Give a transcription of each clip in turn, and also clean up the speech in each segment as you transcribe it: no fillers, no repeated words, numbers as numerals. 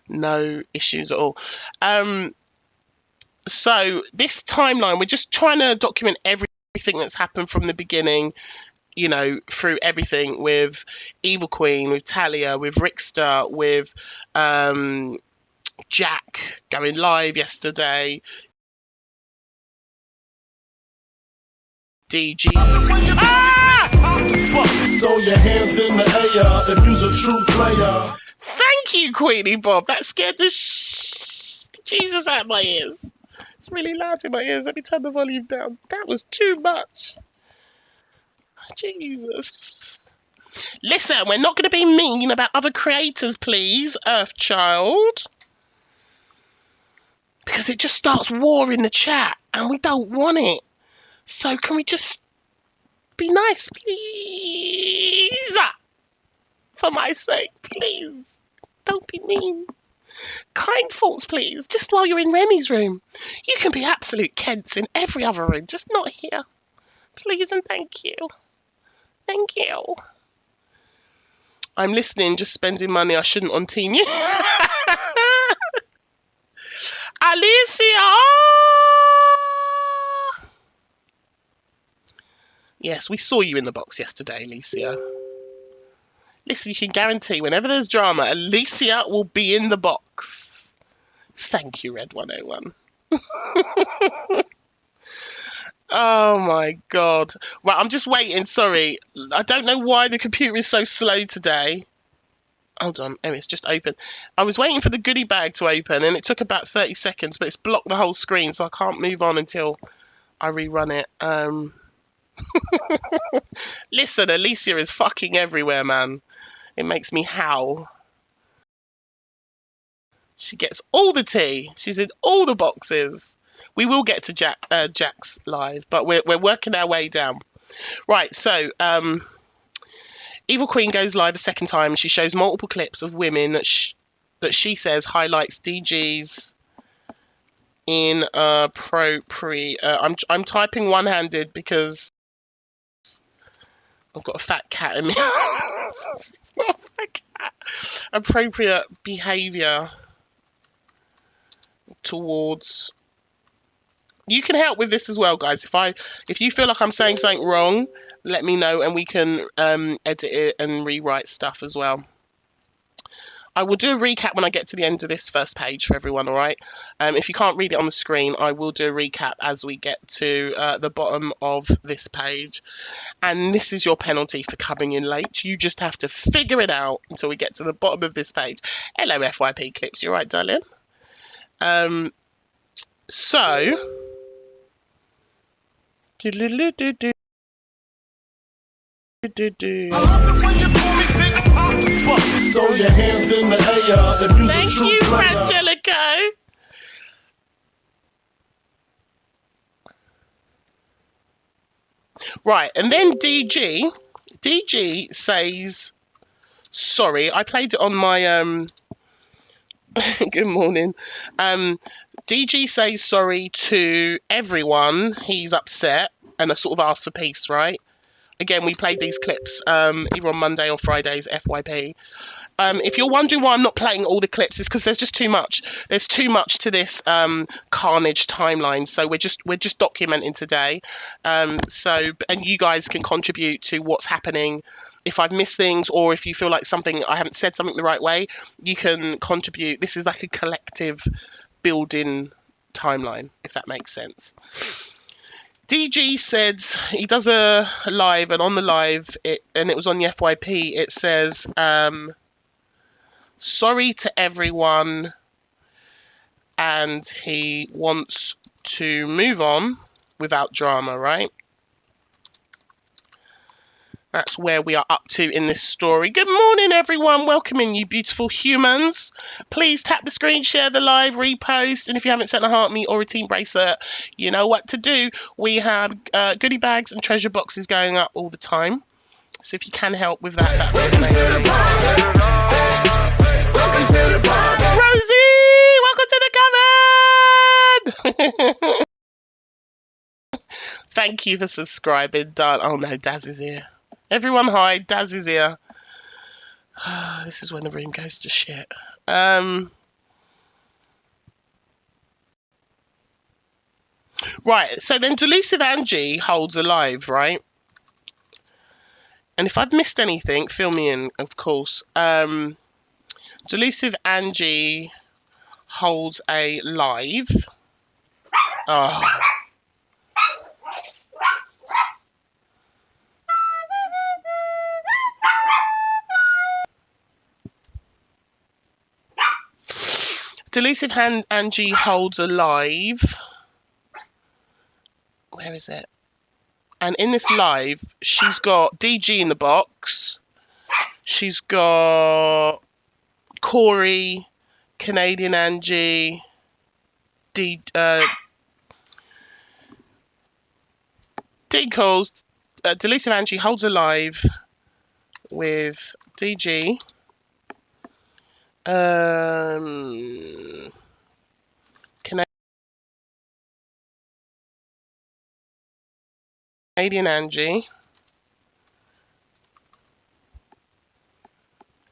No issues at all. So this timeline, we're just trying to document everything that's happened from the beginning, you know, through everything with Evil Queen, with Talia, with Rickster, with Jack going live yesterday, DG. Throw your hands in the air if you's a true player. Thank you, Queenie Bob. That scared the Jesus out of my ears. It's really loud in my ears. Let me turn the volume down. That was too much. Jesus. Listen, we're not going to be mean about other creators, please, Earthchild. Because it just starts war in the chat, and we don't want it. So can we just be nice, please? For my sake, please. Don't be mean. Kind thoughts, please. Just while you're in Remi's room. You can be absolute Kents in every other room, just not here. Please and thank you. Thank you. I'm listening, just spending money I shouldn't on Team You. Alicia! Yes, we saw you in the box yesterday, Alicia. Listen, you can guarantee whenever there's drama, Alicia will be in the box. Thank you, Red 101. Oh my God. Right, I'm just waiting. Sorry. I don't know why the computer is so slow today. Hold on. Oh, it's just open. I was waiting for the goodie bag to open and it took about 30 seconds, but it's blocked the whole screen, so I can't move on until I rerun it. Listen, Alicia is fucking everywhere, man. It makes me howl. She gets all the tea. She's in all the boxes. We will get to Jack's live, but we're working our way down. Right, so Evil Queen goes live a second time. She shows multiple clips of women that she says highlights DG's inappropriate. I'm typing one-handed because I've got a fat cat in me. It's not a fat cat. Appropriate behaviour towards. You can help with this as well, guys. If you feel like I'm saying something wrong, let me know and we can edit it and rewrite stuff as well. I will do a recap when I get to the end of this first page for everyone, all right? If you can't read it on the screen, I will do a recap as we get to the bottom of this page. And this is your penalty for coming in late. You just have to figure it out until we get to the bottom of this page. Hello, FYP Clips. You all right, darling? So... Thank you, Frangelico. Right, and then DG says, sorry, I played it on my good morning. DG says sorry to everyone. He's upset and sort of asked for peace, right? Again, we played these clips either on Monday or Friday's FYP. If you're wondering why I'm not playing all the clips, it's because there's just too much. There's too much to this Carnage timeline, so we're just documenting today. And you guys can contribute to what's happening. If I've missed things, or if you feel like I haven't said something the right way, you can contribute. This is like a collective building timeline, if that makes sense. DG said he does a live, and on the live, it was on the FYP, it says, sorry to everyone, and he wants to move on without drama, right? That's where we are up to in this story. Good morning, everyone. Welcome in, you beautiful humans. Please tap the screen, share the live, repost. And if you haven't sent a heart me or a team bracelet, you know what to do. We have goodie bags and treasure boxes going up all the time. So if you can help with that, that would be amazing. Rosie, welcome to the cupboard. Thank you for subscribing, Dan. Oh no, Daz is here. Everyone hi, Daz is here. This is when the room goes to shit. Right, so then Delusive Angie holds alive, right? And if I've missed anything, fill me in, of course. Delusive Angie holds a live. Oh. Delusive Angie holds alive. Where is it? And in this live, she's got DG in the box. She's got Corey, Canadian Angie, Dean Coles, Delusive Angie holds alive with DG. Canadian Angie,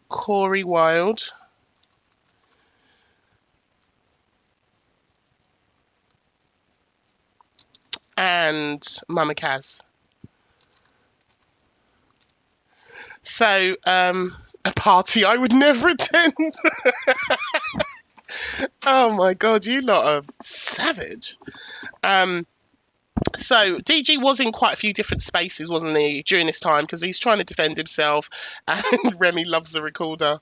Corey Wilde, and Mama Kaz. So, a party I would never attend. Oh my god, you lot are savage. So DG was in quite a few different spaces, wasn't he, during this time, because he's trying to defend himself, and Remi loves the recorder.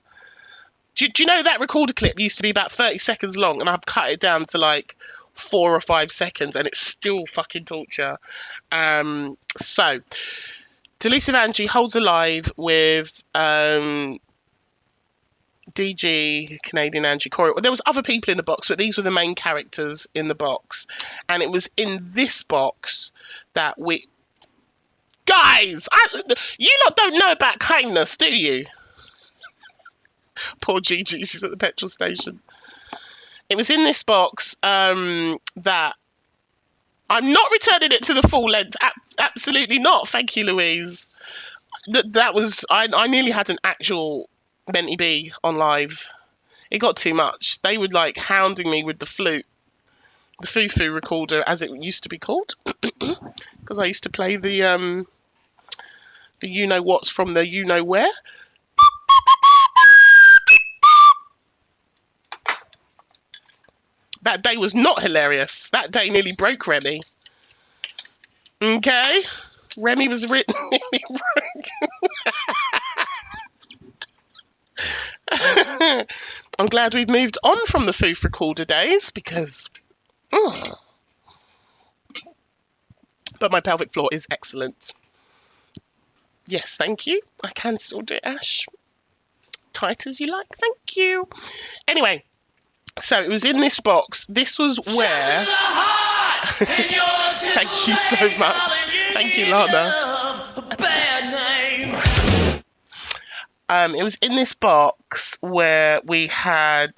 Do you know that recorder clip used to be about 30 seconds long, and I've cut it down to like 4 or 5 seconds, and it's still fucking torture. So Delusive Angie holds alive with DG, Canadian Angie, Corey. There was other people in the box, but these were the main characters in the box. And it was in this box that we... Guys! You lot don't know about kindness, do you? Poor Gigi, she's at the petrol station. It was in this box that... I'm not returning it to the full length. Absolutely not. Thank you, Louise. That was... I nearly had an actual Menti B on live. It got too much. They were like hounding me with the flute, the foo-foo recorder, as it used to be called, because I used to play the you-know-whats from the you-know-where. That day was not hilarious. That day nearly broke Remi. Okay? Remi was written nearly broke. I'm glad we've moved on from the foof recorder days, because... But my pelvic floor is excellent. Yes, thank you. I can still do it, Ash. Tight as you like, thank you. Anyway, so it was in this box. This was where... Thank you so much. Thank you, Lana. It was in this box where we had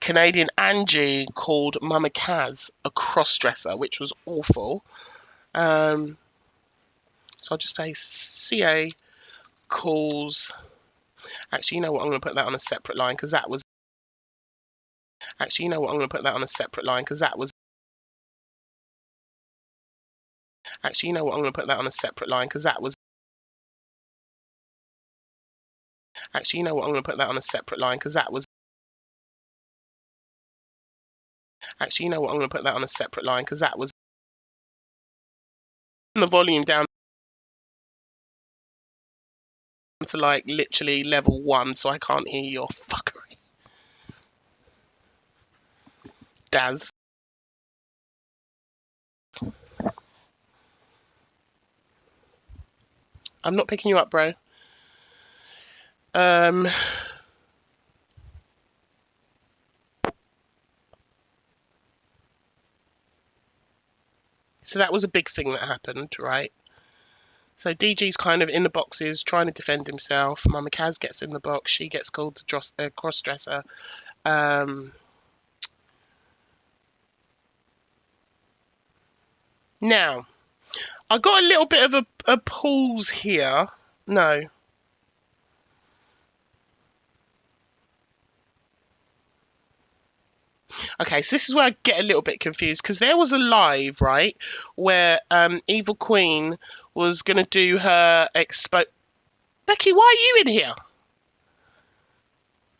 Canadian Angie called Mama Kaz a cross-dresser, which was awful. So I'll just say CA calls... Actually, you know what? I'm going to put that on a separate line, because that was... Actually, you know what? I'm going to put that on a separate line, because that was... Actually, you know what? I'm going to put that on a separate line, because that was... Actually, you know what? I'm going to put that on a separate line, because that was... Actually, you know what? I'm going to put that on a separate line, because that was... The volume down to like literally level 1, so I can't hear your fuckery. Daz. I'm not picking you up, bro. So that was a big thing that happened, right? So DG's kind of in the boxes trying to defend himself. Mama Kaz gets in the box. She gets called the cross-dresser. Now, I got a little bit of a pause here. No. Okay, so this is where I get a little bit confused because there was a live, right, where Evil Queen was going to do her expo. Becky, why are you in here?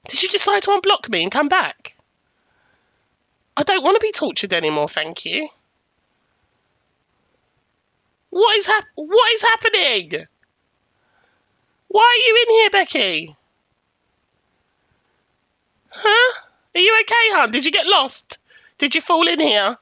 Did you decide to unblock me and come back? I don't want to be tortured anymore, thank you. What is happening? Why are you in here, Becky? Huh? Are you okay, hon? Did you get lost? Did you fall in here?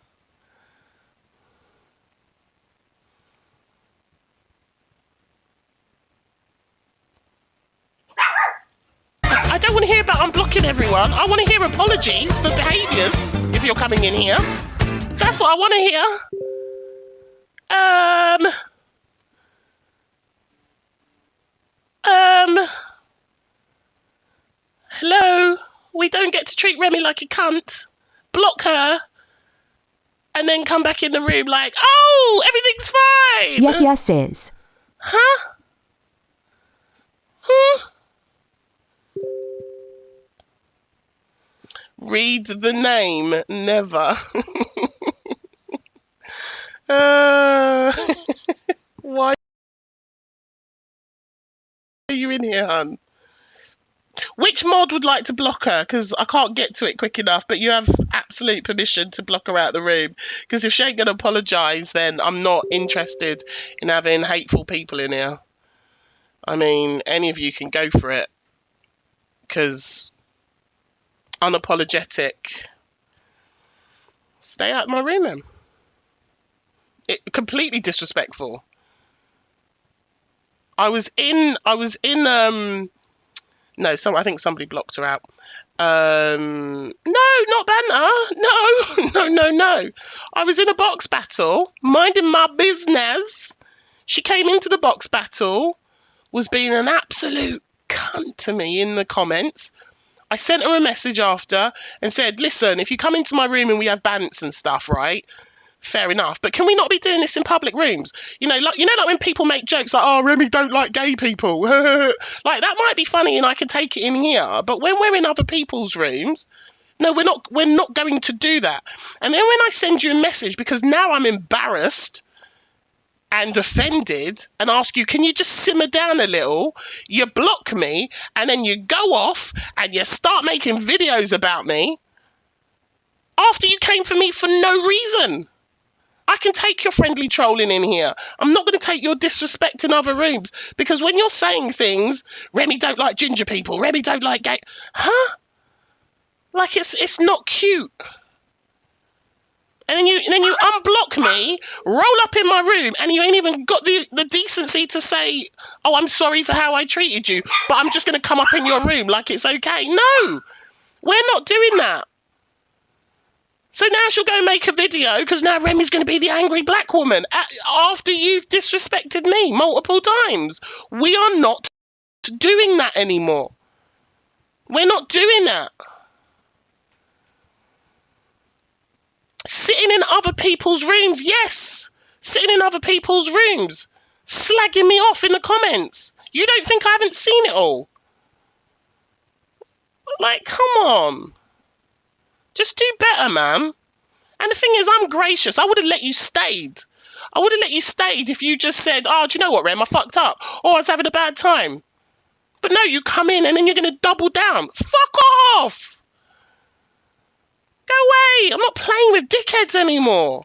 I don't want to hear about unblocking everyone. I want to hear apologies for behaviours if you're coming in here. That's what I want to hear. Hello? We don't get to treat Remi like a cunt. Block her. And then come back in the room like, oh, everything's fine. Yes, sis. Huh? Hmm? Read the name. Never. Why are you in here, hun? Which mod would like to block her? Because I can't get to it quick enough, but you have absolute permission to block her out of the room. Because if she ain't going to apologise, then I'm not interested in having hateful people in here. I mean, any of you can go for it. Because unapologetic. Stay out of my room, then. Completely disrespectful. I think somebody blocked her out. No, not banter. No. I was in a box battle, minding my business. She came into the box battle, was being an absolute cunt to me in the comments. I sent her a message after and said, listen, if you come into my room and we have bants and stuff, right? Fair enough, but can we not be doing this in public rooms? Like when people make jokes like, "Oh, Remi don't like gay people," like that might be funny and I can take it in here. But when we're in other people's rooms, no, we're not going to do that. And then when I send you a message because now I'm embarrassed and offended and ask you, can you just simmer down a little? You block me and then you go off and you start making videos about me after you came for me for no reason. I can take your friendly trolling in here. I'm not going to take your disrespect in other rooms. Because when you're saying things, Remi don't like ginger people, Remi don't like gay... Huh? Like it's not cute. And then you unblock me, roll up in my room, and you ain't even got the decency to say, oh, I'm sorry for how I treated you, but I'm just going to come up in your room like it's okay. No, we're not doing that. So now she'll go and make a video because now Remi's going to be the angry black woman after you've disrespected me multiple times. We are not doing that anymore. We're not doing that. Sitting in other people's rooms, yes. Sitting in other people's rooms. Slagging me off in the comments. You don't think I haven't seen it all? Like, come on. Just do better, man. And the thing is, I'm gracious. I would have let you stayed. I would have let you stayed if you just said, oh, do you know what, Rem? I fucked up. Or I was having a bad time. But no, you come in and then you're going to double down. Fuck off. Go away. I'm not playing with dickheads anymore.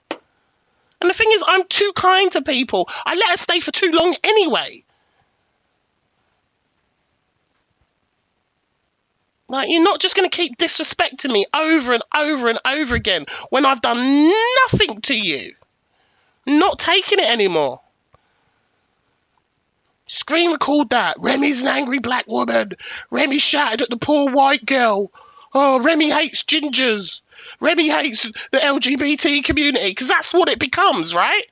And the thing is, I'm too kind to people. I let her stay for too long anyway. Like, you're not just going to keep disrespecting me over and over and over again when I've done nothing to you. Not taking it anymore. Screen record that. Remi's an angry black woman. Remi shouted at the poor white girl. Oh, Remi hates gingers. Remi hates the LGBT community. Because that's what it becomes, right?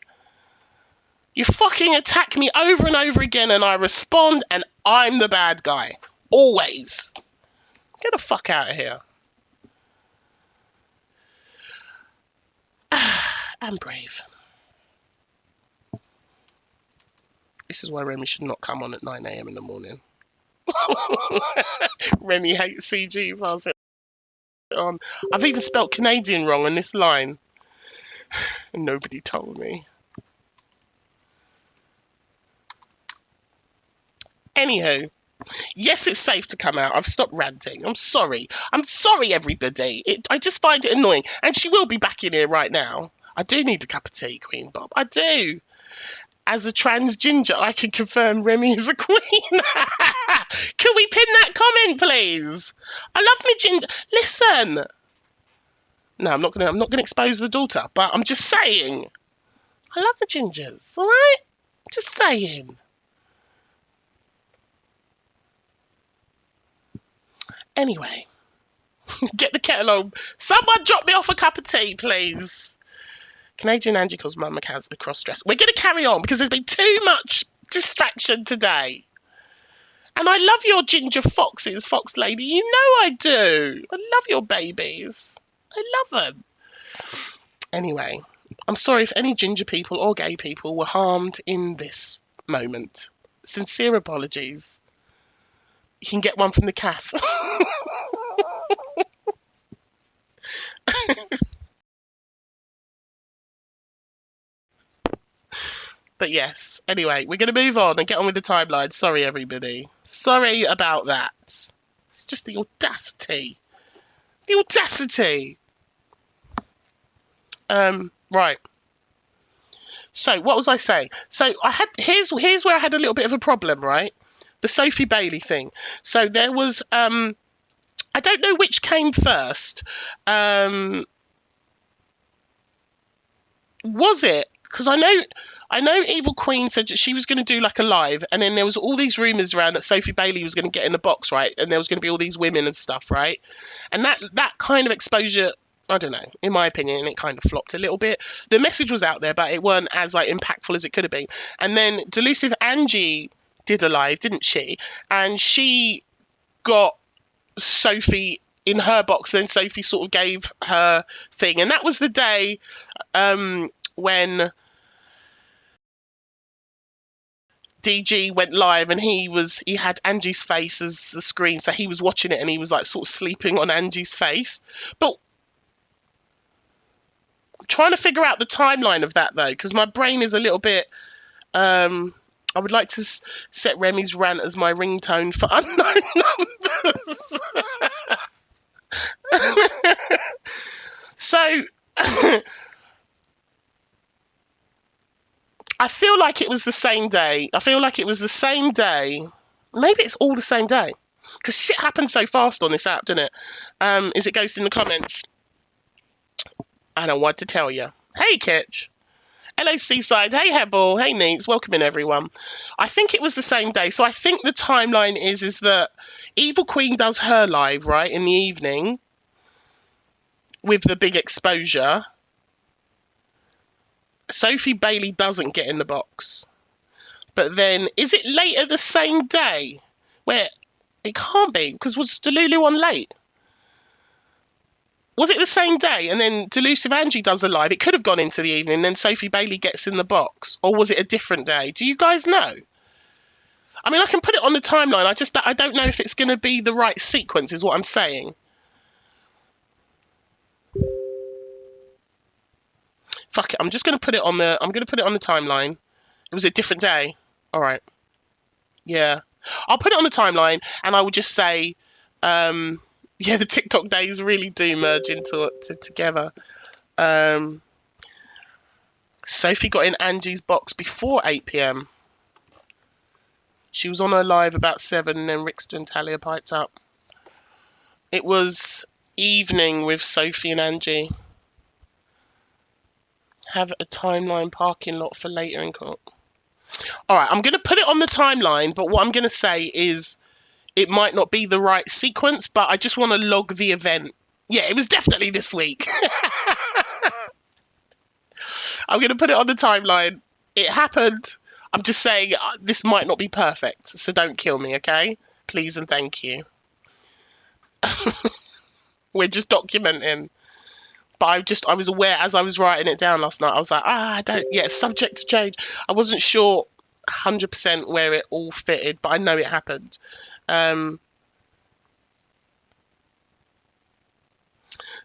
You fucking attack me over and over again and I respond and I'm the bad guy. Always. Get the fuck out of here. I'm brave. This is why Remi should not come on at 9 a.m. in the morning. Remi hates CG. Pass it on. I've even spelt Canadian wrong on this line. And nobody told me. Anywho, yes, it's safe to come out. I've stopped ranting. I'm sorry. I'm sorry, everybody. I just find it annoying. And she will be back in here right now. I do need a cup of tea, Queen Bob. I do. As a trans ginger, I can confirm Remi is a queen. Can we pin that comment, please? I love me ginger. Listen. No, I'm not gonna expose the daughter, but I'm just saying. I love the gingers, all right? Just saying. Anyway, get the kettle on. Someone drop me off a cup of tea, please. Canadian Angie calls Mama Kaz a cross-dress. We're going to carry on because there's been too much distraction today. And I love your ginger foxes, Fox Lady. You know I do. I love your babies. I love them. Anyway, I'm sorry if any ginger people or gay people were harmed in this moment. Sincere apologies. You can get one from the CAF. But yes, anyway, we're going to move on and get on with the timeline. Sorry, everybody. Sorry about that. It's just the audacity. The audacity. Right. So, what was I saying? So, here's where I had a little bit of a problem, right? The Sophie Bailey thing. So, there was, I don't know which came first. Was it? Because I know Evil Queen said that she was going to do like a live, and then there was all these rumors around that Sophie Bailey was going to get in the box, right? And there was going to be all these women and stuff, right? And that kind of exposure, I don't know, in my opinion, it kind of flopped a little bit. The message was out there, but it weren't as like impactful as it could have been. And then Delusive Angie did a live, didn't she? And she got Sophie in her box, and then Sophie sort of gave her thing. And that was the day when DG went live, and he had Angie's face as the screen, so he was watching it and he was like sort of sleeping on Angie's face. But I'm trying to figure out the timeline of that though, because my brain is a little bit I would like to set Remi's rant as my ringtone for unknown numbers. So I feel like it was the same day. Maybe it's all the same day. Because shit happened so fast on this app, didn't it? Is it Ghost in the comments? I don't want to tell you. Hey, Kitch. Hello, Seaside. Hey, Hebel. Hey, Neats. Welcome in, everyone. I think it was the same day. So I think the timeline is that Evil Queen does her live, right, in the evening with the big exposure. Sophie Bailey doesn't get in the box. But then, is it later the same day? Where it can't be, because was Delulu on late? Was it the same day and then Delusive Angie does a live? It could have gone into the evening, then Sophie Bailey gets in the box. Or was it a different day? Do you guys know? I mean, I can put it on the timeline. I don't know if it's going to be the right sequence, is what I'm saying. Fuck it, I'm going to put it on the timeline. It was a different day. All right. Yeah. I'll put it on the timeline and I will just say, yeah, the TikTok days really do merge together. Sophie got in Angie's box before 8 p.m. She was on her live about 7 and then Rickster and Talia piped up. It was evening with Sophie and Angie. Have a timeline parking lot for later in court. All right, I'm going to put it on the timeline, but what I'm going to say is it might not be the right sequence, but I just want to log the event. Yeah, it was definitely this week. I'm going to put it on the timeline. It happened. I'm just saying this might not be perfect, so don't kill me, okay? Please and thank you. We're just documenting. But I was aware as I was writing it down last night, I was like, subject to change. I wasn't sure 100% where it all fitted, but I know it happened.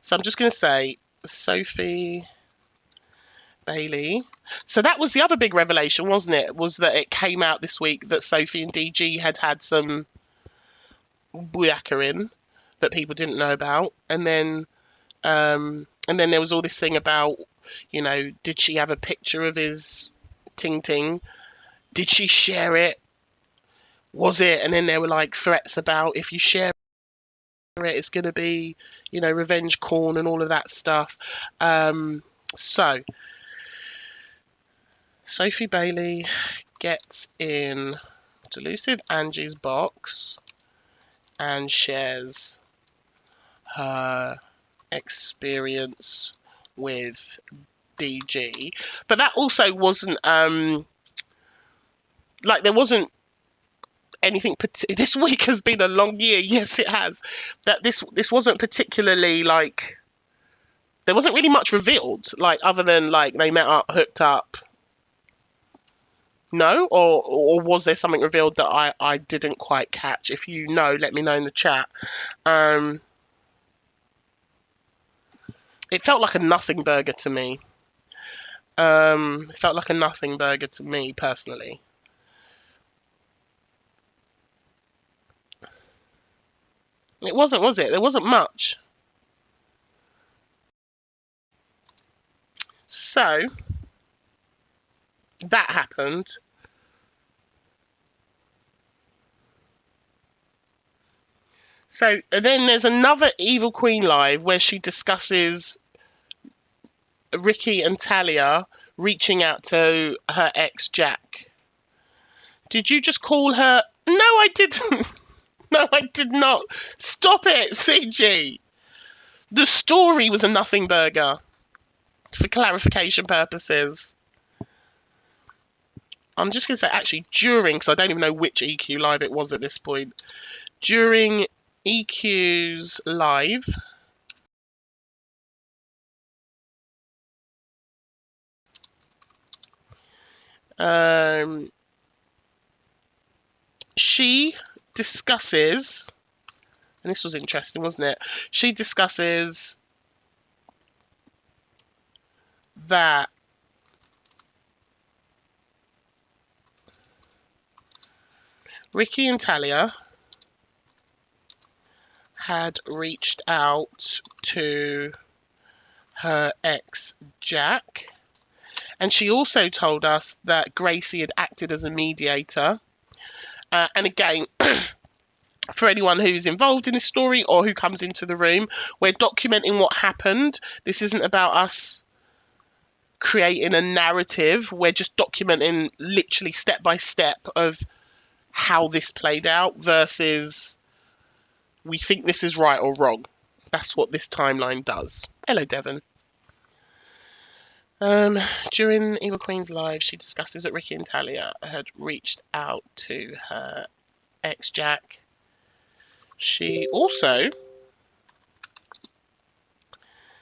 So I'm just going to say Sophie Bailey. So that was the other big revelation, wasn't it? Was that it came out this week that Sophie and DG had some booyaka that people didn't know about, and then there was all this thing about, did she have a picture of his ting ting? Did she share it? Was it? And then there were like threats about if you share it, it's going to be, revenge corn and all of that stuff. So Sophie Bailey gets in Delusive Angie's box and shares her experience with DG, but that also wasn't like there wasn't anything. This week has been a long year. Yes, it has. That this wasn't particularly like there wasn't really much revealed, like other than like they met up, hooked up. No, or was there something revealed that I didn't quite catch? If you know, let me know in the chat. It felt like a nothing burger to me. It felt like a nothing burger to me personally. It wasn't, was it? There wasn't much. So that happened. So then there's another Evil Queen live where she discusses Ricky and Talia reaching out to her ex Jack. Did you just call her? No, I didn't. No, I did not. Stop it, CG. The story was a nothing burger, for clarification purposes. I'm just going to say, actually, during, because I don't even know which EQ live it was at this point. During EQ's live, she discusses, and this was interesting, wasn't it? She discusses that Ricky and Talia had reached out to her ex Jack, and she also told us that Gracie had acted as a mediator. And again, for anyone who's involved in this story or who comes into the room, we're documenting what happened. This isn't about us creating a narrative. We're just documenting literally step by step of how this played out versus we think this is right or wrong. That's what this timeline does. Hello, Devon. During Evil Queen's live, she discusses that Ricky and Talia had reached out to her ex Jack. She also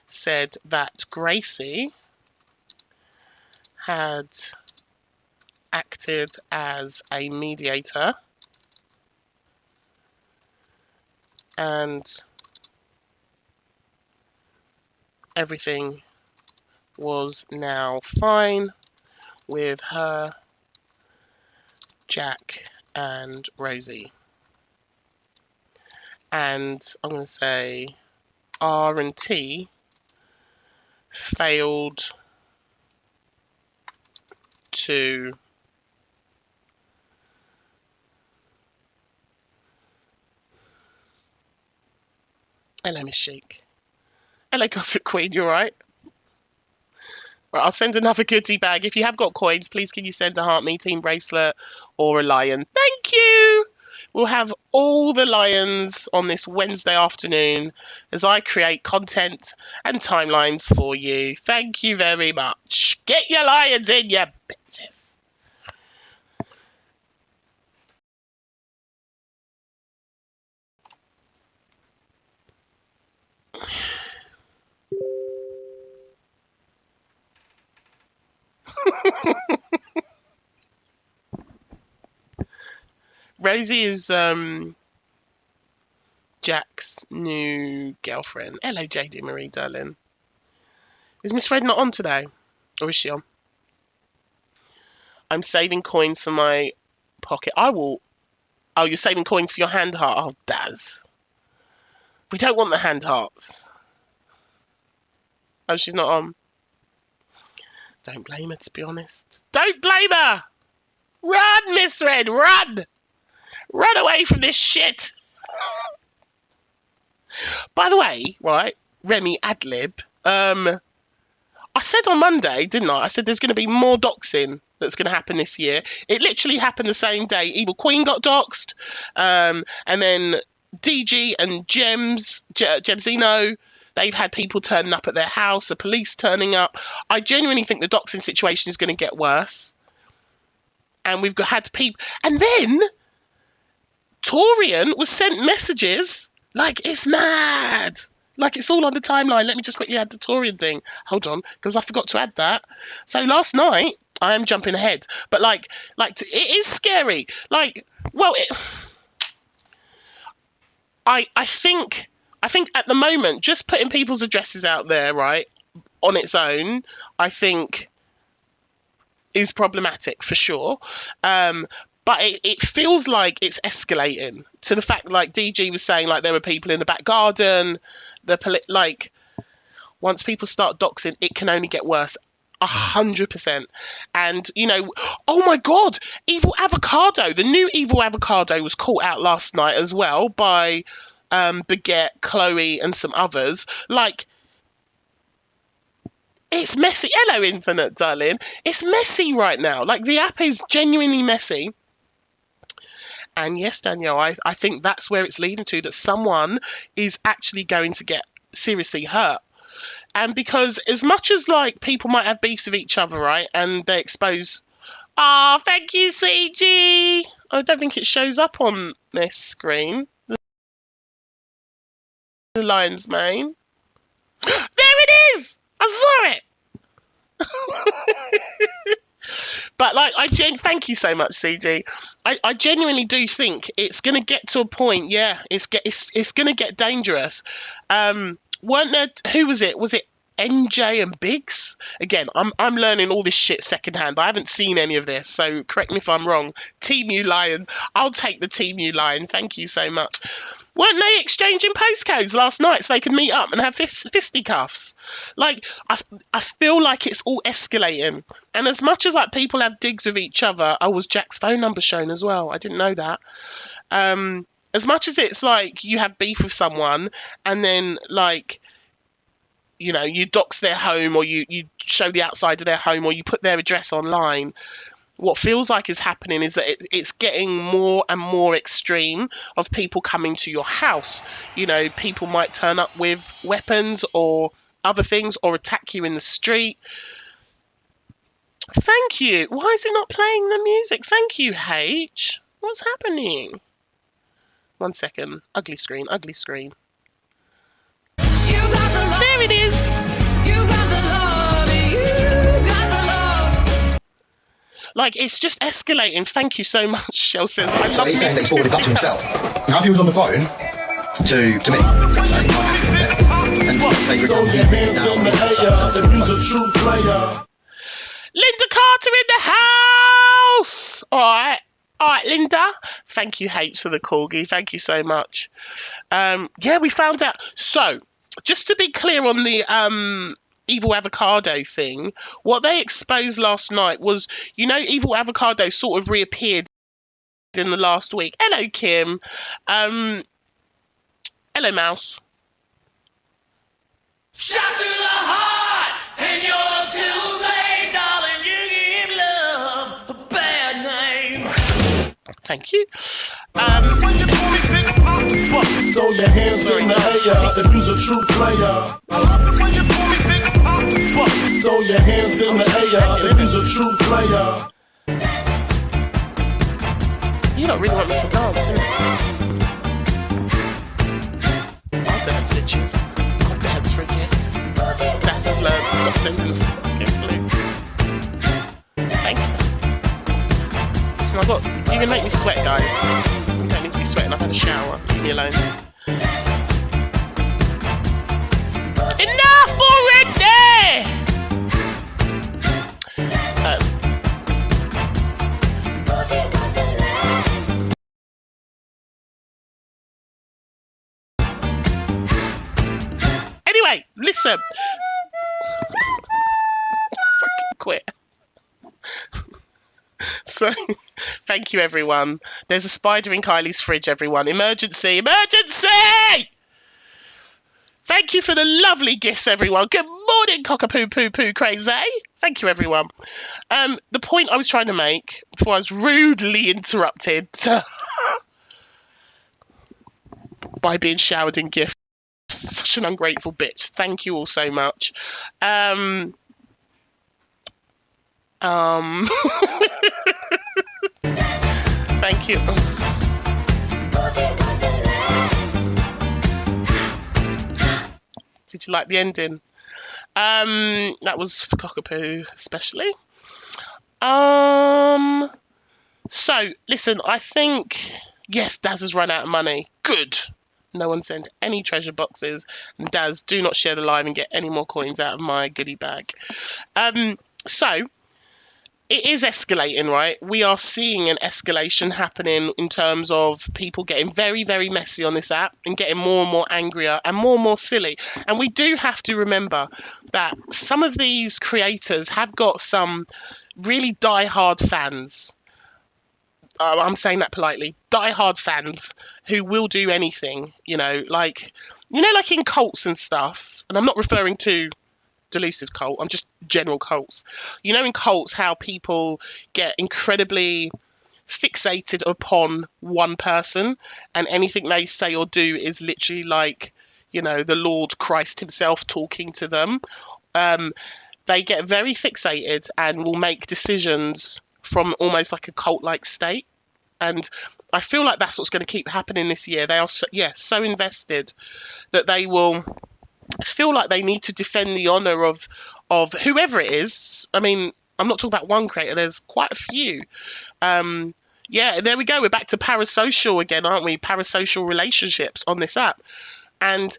said that Gracie had acted as a mediator and everything was now fine with her, Jack, and Rosie. And I'm going to say R and T failed to hello, Miss Chic. Hello, Gossip Queen, you alright? Right, I'll send another goodie bag. If you have got coins, please can you send a Heart Me Team bracelet or a lion? Thank you! We'll have all the lions on this Wednesday afternoon as I create content and timelines for you. Thank you very much. Get your lions in, you bitches. Rosie is Jack's new girlfriend. Hello, JD Marie, darling. Is Miss Red not on today? Or is she on? I'm saving coins for my pocket. I will... Oh, you're saving coins for your hand heart. Oh, Daz. We don't want the hand hearts. Oh, she's not on. Don't blame her, to be honest. Don't blame her! Run, Miss Red, run! Run away from this shit! By the way, right, Remi ad-lib, I said on Monday, didn't I? I said there's going to be more doxing that's going to happen this year. It literally happened the same day. Evil Queen got doxed, and then DG and Gemzino, they've had people turning up at their house, the police turning up. I genuinely think the doxing situation is going to get worse. And we've had people... And then Torian was sent messages like, it's mad. Like, it's all on the timeline. Let me just quickly add the Torian thing. Hold on, because I forgot to add that. So last night, I am jumping ahead. But, it is scary. Like, well, I think at the moment, just putting people's addresses out there, right, on its own, I think is problematic for sure. But it feels like it's escalating to the fact, like DG was saying, like there were people in the back garden. Once people start doxing, it can only get worse. 100%. And, you know, oh my God, Evil Avocado, the new Evil Avocado was caught out last night as well by Baguette, Chloe and some others. Like, it's messy. Hello, Infinite, darling. It's messy right now. Like, the app is genuinely messy. And yes, Danielle, I think that's where it's leading to, that someone is actually going to get seriously hurt. And because as much as, like, people might have beefs with each other, right, and they expose... Oh, thank you, CG! I don't think it shows up on this screen. The lion's mane. There it is! I saw it! But like, thank you so much, CG. I genuinely do think it's going to get to a point. Yeah, it's going to get dangerous. Weren't there? Who was it? Was it NJ and Biggs? Again, I'm learning all this shit secondhand. I haven't seen any of this, so correct me if I'm wrong. Team U Lion, I'll take the Team U Lion. Thank you so much. Weren't they exchanging postcodes last night so they could meet up and have fisticuffs? Like, I feel like it's all escalating. And as much as, like, people have digs with each other... Oh, was Jack's phone number shown as well? I didn't know that. As much as it's like you have beef with someone and then, like, you know, you dox their home or you show the outside of their home or you put their address online... What feels like is happening is that it's getting more and more extreme of people coming to your house. You know, people might turn up with weapons or other things or attack you in the street. Thank you. Why is it not playing the music? Thank you, H. What's happening? 1 second. Ugly screen, ugly screen. There it is. Like, it's just escalating. Thank you so much, Shell says. So he's saying that he's forwarded that to himself. Now, if he was on the phone to me, and say, for example, Linda Carter in the house! All right, Linda. Thank you, H, for the corgi. Thank you so much. Yeah, we found out. So, just to be clear on the... Evil Avocado thing, what they exposed last night was, you know, Evil Avocado sort of reappeared in the last week. Hello, Kim. Hello, Mouse. Shot to the heart, and you're too late, darling. You give love a bad name. Thank you. Throw your hands in the air if you's a true player. Throw your hands in the air if you's a true player. You don't really want me to dance, do you? I'll dance, bitches. I'll dance for a gift. That's his learned to stop sending the fucking flu. Thank you. Listen, you can make me sweat, guys. You don't need to be sweating. I've had a shower. Leave me alone. Enough already! Anyway, listen. Fucking quit. So, thank you, everyone. There's a spider in Kylie's fridge, everyone. Emergency! Emergency! Thank you for the lovely gifts, everyone. Good morning, cockapoo poo poo crazy. Thank you, everyone. The point I was trying to make before I was rudely interrupted by being showered in gifts. Such an ungrateful bitch. Thank you all so much. Thank you. Did you like the ending? That was for cockapoo especially. So listen, I think yes, Daz has run out of money. Good. No one sent any treasure boxes, and Daz, do not share the live and get any more coins out of my goodie bag. So it is escalating, right? We are seeing an escalation happening in terms of people getting very, very messy on this app and getting more and more angrier and more silly. And we do have to remember that some of these creators have got some really die-hard fans. I'm saying that politely. Die-hard fans who will do anything, like in cults and stuff. And I'm not referring to delusive cult, I'm just general cults. In cults how people get incredibly fixated upon one person, and anything they say or do is literally like the Lord Christ himself talking to them. They get very fixated and will make decisions from almost like a cult-like state, and I feel like that's what's going to keep happening this year. They are so invested that they will feel like they need to defend the honor of whoever it is. I mean, I'm not talking about one creator, there's quite a few. There we go, we're back to parasocial again, aren't we? Parasocial relationships on this app. And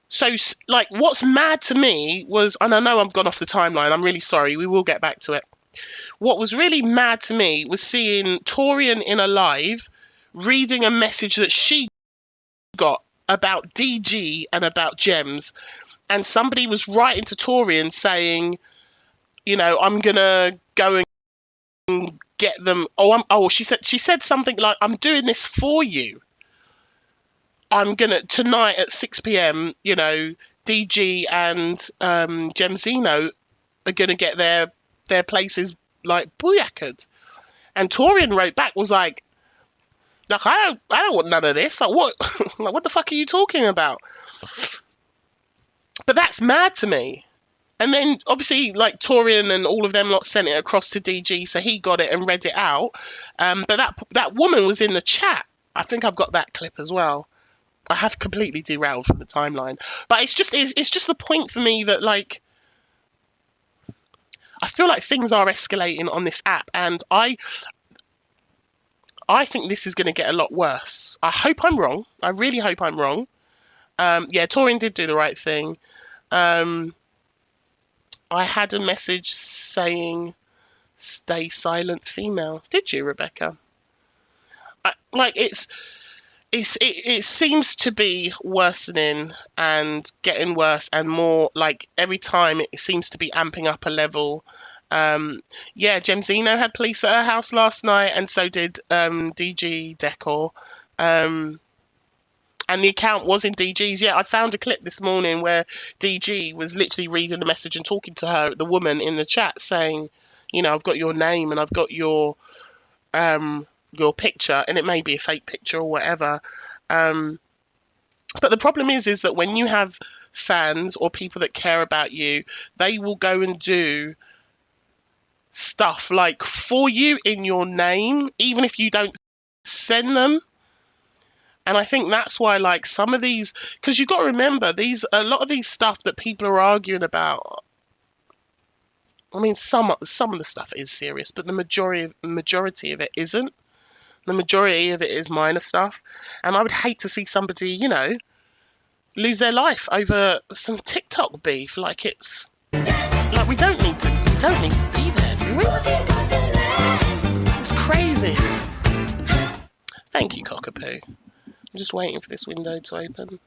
so like what's mad to me was, and I know I've gone off the timeline, I'm really sorry, we will get back to it. What was really mad to me was seeing Torian in a live reading a message that she got about DG and about Gems, and somebody was writing to Torian saying, I'm gonna go and get them. She said something like, I'm doing this for you. I'm gonna tonight at 6 p.m. DG and Gemzino are gonna get their places like booyakkered. And Torian wrote back, was like I don't want none of this. Like what? Like what the fuck are you talking about? But that's mad to me. And then obviously like Torian and all of them lot sent it across to DG, so he got it and read it out. But that woman was in the chat. I think I've got that clip as well. I have completely derailed from the timeline, but it's just the point for me that like I feel like things are escalating on this app, and I think this is going to get a lot worse. I hope I'm wrong. I really hope I'm wrong. Torian did do the right thing. I had a message saying, "Stay silent, female." Did you, Rebecca? It seems to be worsening and getting worse and more. Like every time, it seems to be amping up a level. Gemzino had police at her house last night, and so did DG Decor. And the account was in DG's. Yeah, I found a clip this morning where DG was literally reading the message and talking to her, the woman in the chat, saying, I've got your name and I've got your picture, and it may be a fake picture or whatever. But the problem is that when you have fans or people that care about you, they will go and do stuff like for you in your name, even if you don't send them. And I think that's why, like, some of these, because you've got to remember, a lot of these stuff that people are arguing about, I mean, some of the stuff is serious, but the majority of it isn't. The majority of it is minor stuff. And I would hate to see somebody, you know, lose their life over some TikTok beef. Like we don't need to be there, do we? It's crazy. Thank you, Cockapoo. I'm just waiting for this window to open.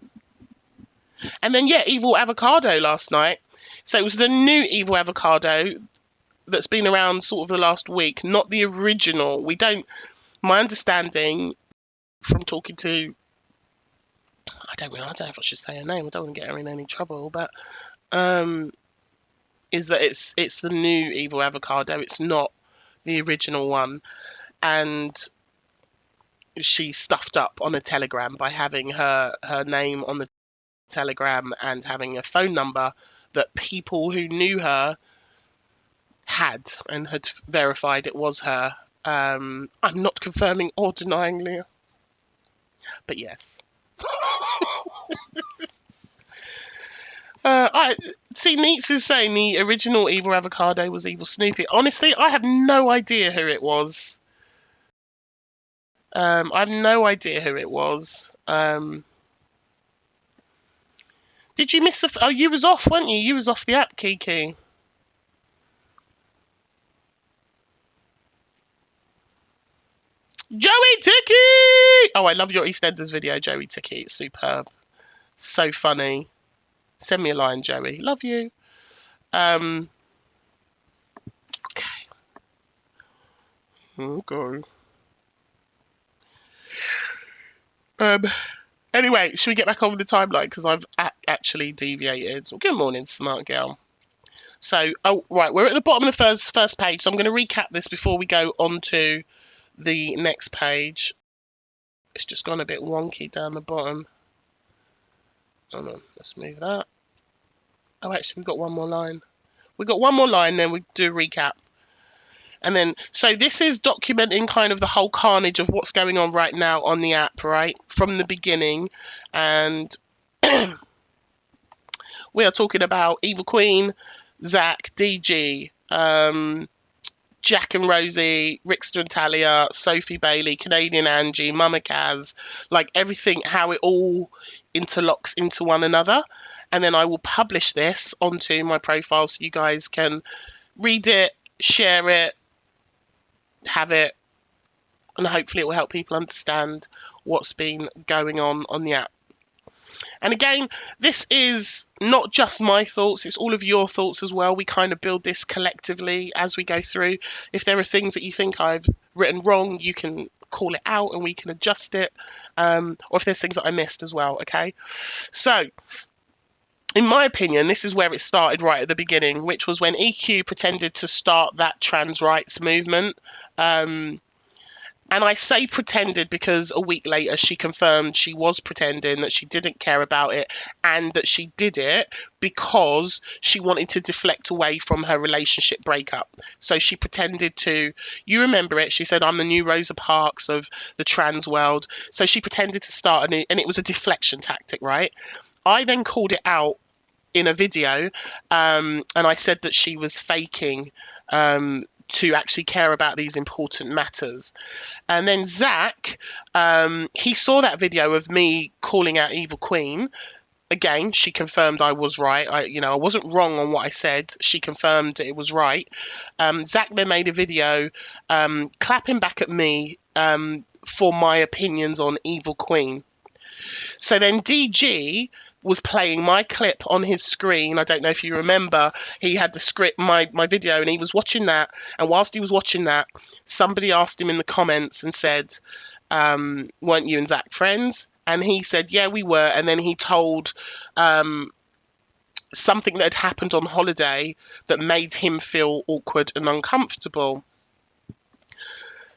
And then, yeah, Evil Avocado last night. So it was the new Evil Avocado that's been around sort of the last week, not the original. My understanding from talking to, I don't know if I should say her name. I don't want to get her in any trouble, but is that it's the new Evil Avocado. It's not the original one. And she stuffed up on a telegram by having her name on the telegram and having a phone number that people who knew her had and had verified it was her. I'm not confirming or denying, Leah, but yes. I see. Neats is saying the original Evil Avocado was Evil Snoopy. Honestly, I have no idea who it was. I have no idea who it was. Did you miss the? Oh, you was off, weren't you? You was off the app, Kiki. Joey Ticky! Oh, I love your EastEnders video, Joey Ticky. It's superb. So funny. Send me a line, Joey. Love you. Okay. Okay. Anyway, should we get back on with the timeline? Because I've actually deviated. Good morning, smart girl. So, right, we're at the bottom of the first page. So I'm going to recap this before we go on to the next page. It's just gone a bit wonky down the bottom. Hold on, let's move that. Oh, actually, we've got one more line. We've got one more line, then we do a recap. And then, so this is documenting kind of the whole carnage of what's going on right now on the app, right? From the beginning. And we are talking about Evil Queen, Zach, DG, Jack and Rosie, Rickster and Talia, Sophie Bailey, Canadian Angie, Mama Kaz, like everything, how it all interlocks into one another. And then I will publish this onto my profile so you guys can read it, share it, have it, and hopefully it will help people understand what's been going on the app. And again, this is not just my thoughts, it's all of your thoughts as well. We kind of build this collectively as we go through. If there are things that you think I've written wrong, you can call it out and we can adjust it. Or if there's things that I missed as well, okay? So, in my opinion, this is where it started right at the beginning, which was when EQ pretended to start that trans rights movement. And I say pretended because a week later she confirmed she was pretending, that she didn't care about it, and that she did it because she wanted to deflect away from her relationship breakup. So she pretended to, you remember it, she said, I'm the new Rosa Parks of the trans world. So she pretended to start a new, and it was a deflection tactic, right? I then called it out in a video, and I said that she was faking to actually care about these important matters. And then Zach, he saw that video of me calling out Evil Queen. Again, she confirmed I was right. I wasn't wrong on what I said. She confirmed it was right. Zach then made a video clapping back at me for my opinions on Evil Queen. So then DG was playing my clip on his screen. I don't know if you remember. He had the script, my video, and he was watching that. And whilst he was watching that, somebody asked him in the comments and said, weren't you and Zach friends? And he said, yeah, we were. And then he told something that had happened on holiday that made him feel awkward and uncomfortable.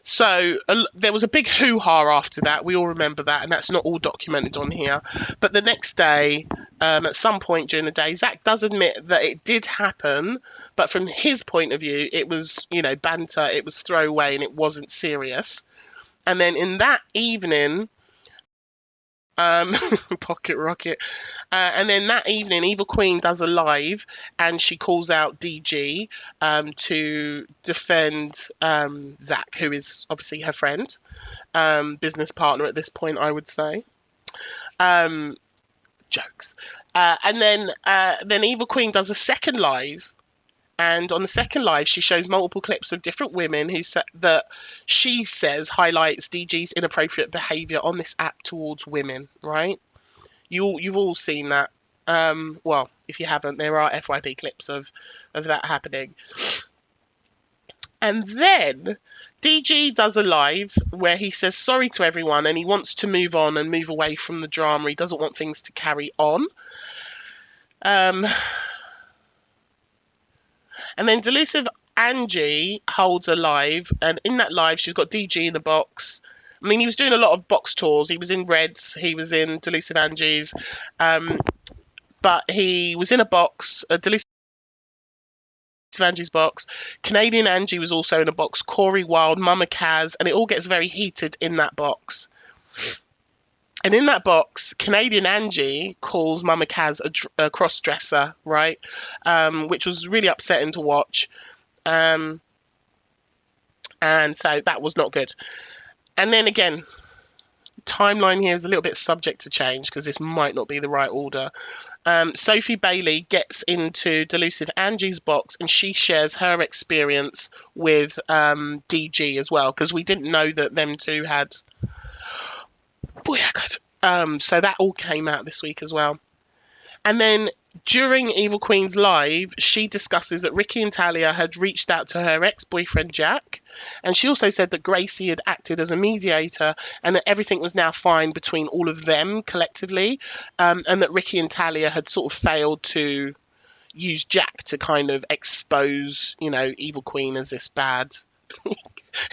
So there was a big hoo-ha after that. We all remember that, and that's not all documented on here. But the next day, at some point during the day, Zach does admit that it did happen, but from his point of view, it was, banter, it was throwaway, and it wasn't serious. And then in that evening, Pocket Rocket. And then that evening, Evil Queen does a live and she calls out DG to defend Zach, who is obviously her friend, business partner at this point, I would say. Jokes. And then Evil Queen does a second live. And on the second live, she shows multiple clips of different women that she says highlights DG's inappropriate behaviour on this app towards women, right? You've all seen that. Well, if you haven't, there are FYP clips of that happening. And then DG does a live where he says sorry to everyone and he wants to move on and move away from the drama. He doesn't want things to carry on. And then Delusive Angie holds a live, and in that live, she's got DG in the box. I mean, he was doing a lot of box tours. He was in Red's, he was in Delusive Angie's, but he was in a box, a Delusive Angie's box. Canadian Angie was also in a box. Corey Wilde, Mama Kaz, and it all gets very heated in that box. And in that box, Canadian Angie calls Mama Kaz a cross-dresser, right? Which was really upsetting to watch. And so that was not good. And then again, timeline here is a little bit subject to change because this might not be the right order. Sophie Bailey gets into Delusive Angie's box and she shares her experience with DG as well, because we didn't know that them two had... Boy, I got... so that all came out this week as well. And then during Evil Queen's live, she discusses that Ricky and Talia had reached out to her ex-boyfriend Jack, and she also said that Gracie had acted as a mediator and that everything was now fine between all of them collectively, and that Ricky and Talia had sort of failed to use Jack to kind of expose, you know, Evil Queen as this bad.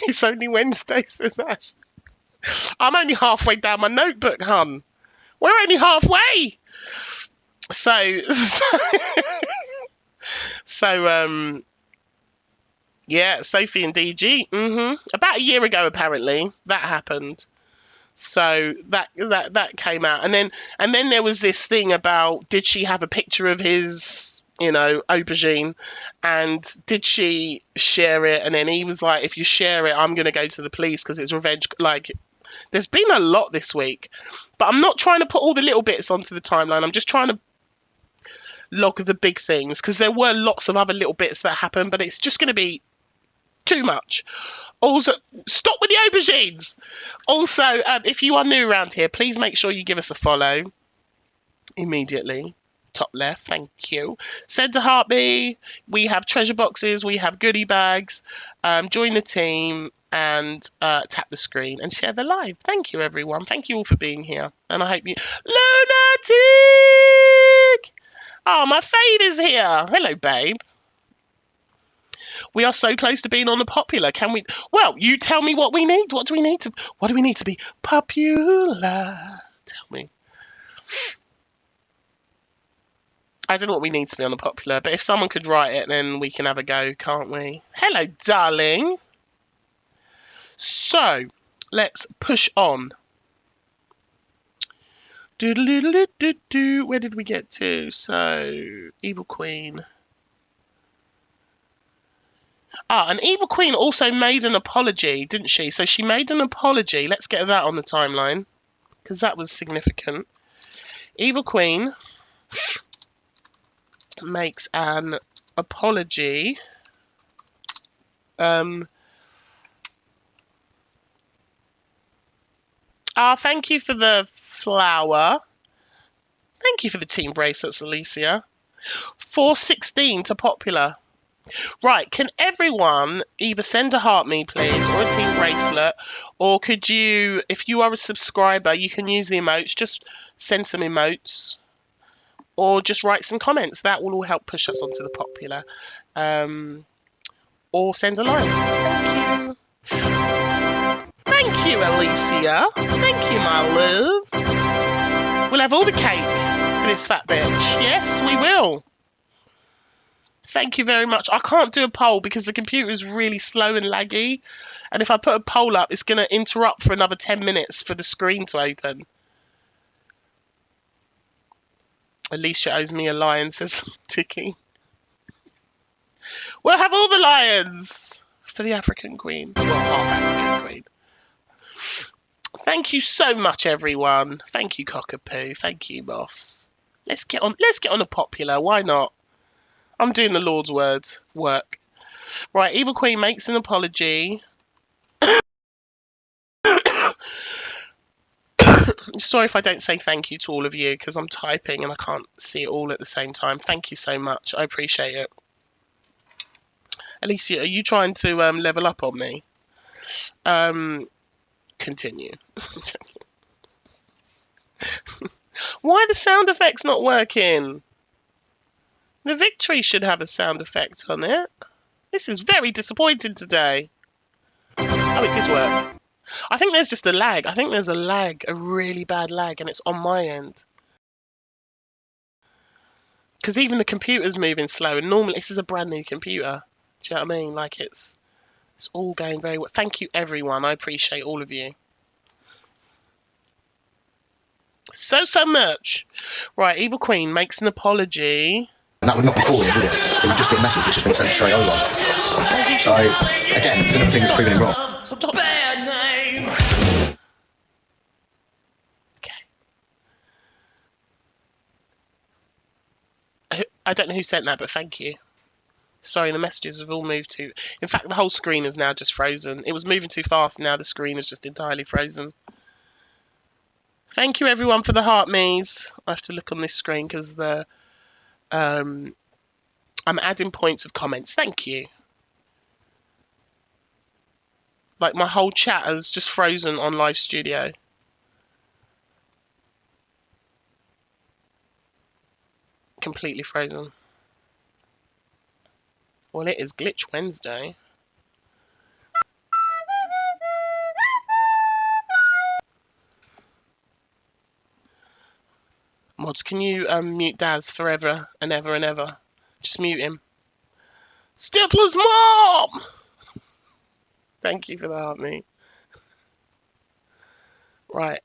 It's only Wednesday, says Ash. I'm only halfway down my notebook, hun. We're only halfway. So yeah, Sophie and DG. About a year ago, apparently, that happened. So that came out, and then there was this thing about, did she have a picture of his, you know, aubergine, and did she share it? And then he was like, if you share it, I'm gonna go to the police because it's revenge. Like, there's been a lot this week, but I'm not trying to put all the little bits onto the timeline. I'm just trying to log the big things, because there were lots of other little bits that happened, but it's just going to be too much. Also, stop with the aubergines. Also, if you are new around here, please make sure you give us a follow immediately. Top left, thank you. Send to Heartbeat. We have treasure boxes, we have goodie bags. Join the team and tap the screen and share the live. Thank you, everyone. Thank you all for being here, and I hope you... Lunatic! Oh, my fave is here. Hello, babe. We are so close to being on the popular. Can we... Well, you tell me what we need. What do we need to be popular? Tell me. I don't know what we need to be on the popular, but if someone could write it, then we can have a go, can't we? Hello, darling. So, let's push on. Where did we get to? So, Evil Queen. And Evil Queen also made an apology, didn't she? So she made an apology. Let's get that on the timeline, because that was significant. Evil Queen makes an apology. Thank you for the flower. Thank you for the team bracelets, Alicia. 416 to popular. Right, can everyone either send a heart me, please, or a team bracelet, or could you, if you are a subscriber, you can use the emotes, just send some emotes, or just write some comments. That will all help push us onto the popular. Or send a like. Thank you. Thank you, Alicia. Thank you, my love. We'll have all the cake for this fat bitch. Yes, we will. Thank you very much. I can't do a poll because the computer is really slow and laggy. And if I put a poll up, it's going to interrupt for another 10 minutes for the screen to open. Alicia owes me a lion, says Tiki. We'll have all the lions for the African Queen. Well, half African Queen. Thank you so much, everyone. Thank you, Cockapoo. Thank you, Moths. Let's get on a popular. Why not? I'm doing the Lord's work. Right, Evil Queen makes an apology. Sorry if I don't say thank you to all of you because I'm typing and I can't see it all at the same time. Thank you so much. I appreciate it. Alicia, are you trying to level up on me? Continue. Why are the sound effects not working? The victory should have a sound effect on it. This is very disappointing today. Oh, it did work. I think there's just a lag. I think there's a lag, a really bad lag, and it's on my end. Because even the computer's moving slow, and normally this is a brand new computer. Do you know what I mean? Like it's all going very well. Thank you, everyone. I appreciate all of you. So much. Right, Evil Queen makes an apology. And that would not be forwarded, would it? It would just be a message that's just been sent straight over. So, again, it's another thing that's proving him wrong. Stop. Bad name. Okay. I don't know who sent that, but thank you. Sorry, the messages have all moved to... In fact, the whole screen is now just frozen. It was moving too fast, now the screen is just entirely frozen. Thank you, everyone, for the heart me's. I have to look on this screen because the... I'm adding points of comments. Thank you. Like, my whole chat has just frozen on Live Studio. Completely frozen. Well, it is Glitch Wednesday. Mods, can you mute Daz forever and ever and ever? Just mute him. Stifler's mom! Thank you for the heart, me. Right.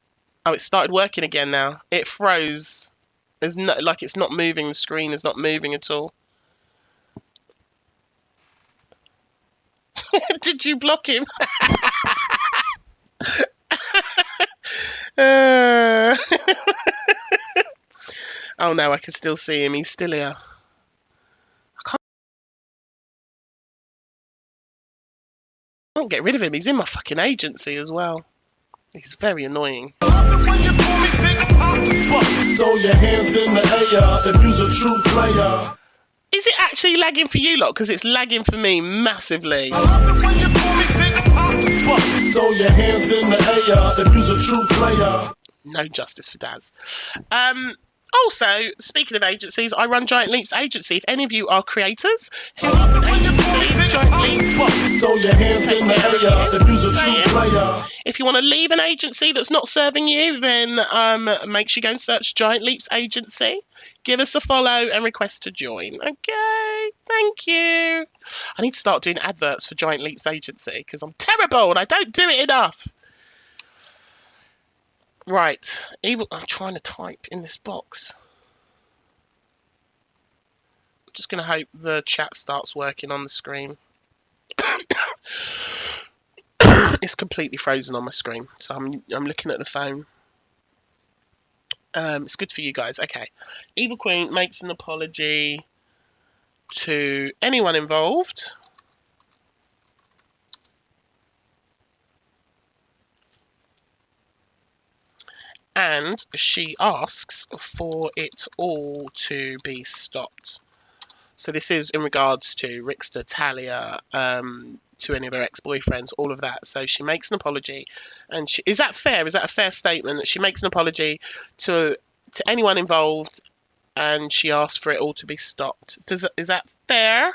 Oh, it started working again now. It froze. There's no, like it's not moving. The screen is not moving at all. Did you block him? Oh no, I can still see him. He's still here. I can't get rid of him. He's in my fucking agency as well. He's very annoying. Throw your hands in the air if you's a true player. Is it actually lagging for you lot? Because it's lagging for me massively. Throw your hands in the air if you's a true player. No justice for Daz. Also, speaking of agencies, I run Giant Leap's agency. If any of you are creators who need an agency, Giant Leap, Throw your hands in the air if you's a true player. if you want to leave an agency that's not serving you, then make sure you go and search Giant Leap's agency. Give us a follow and request to join. Okay, thank you. I need to start doing adverts for Giant Leap's agency because I'm terrible and I don't do it enough. Right, I'm trying to type in this box. I'm just going to hope the chat starts working on the screen. It's completely frozen on my screen, so I'm looking at the phone. It's good for you guys. Okay, Evil Queen makes an apology to anyone involved. And she asks for it all to be stopped. So this is in regards to Rickster, Talia, to any of her ex-boyfriends, all of that. So she makes an apology, and is that fair? Is that a fair statement that she makes an apology to anyone involved, and she asks for it all to be stopped? Is that fair?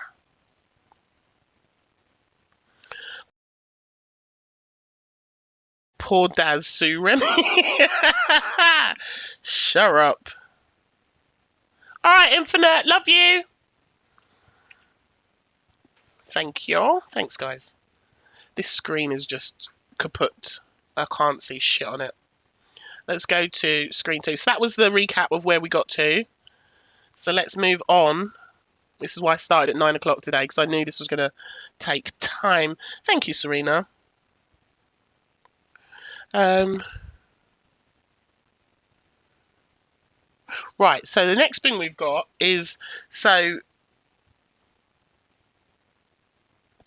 Poor Daz Sue Remi. Shut up. All right, Infinite, love you. Thank you. Thanks, guys. This screen is just kaput. I can't see shit on it. Let's go to screen 2. So that was the recap of where we got to. So let's move on. This is why I started at 9 o'clock today, because I knew this was going to take time. Thank you, Serena. Right, so the next thing we've got is, so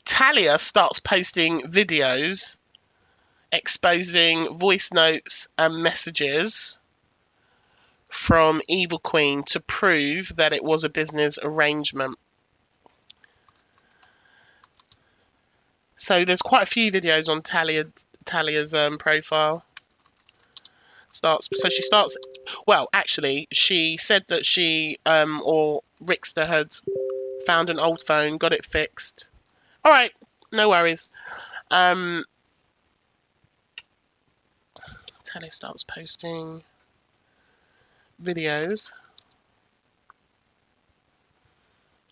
Talia starts posting videos exposing voice notes and messages from Evil Queen to prove that it was a business arrangement. So there's quite a few videos on Talia's profile. She starts. Well, actually, she said that she or Rickster had found an old phone, got it fixed. All right, no worries. Talia starts posting videos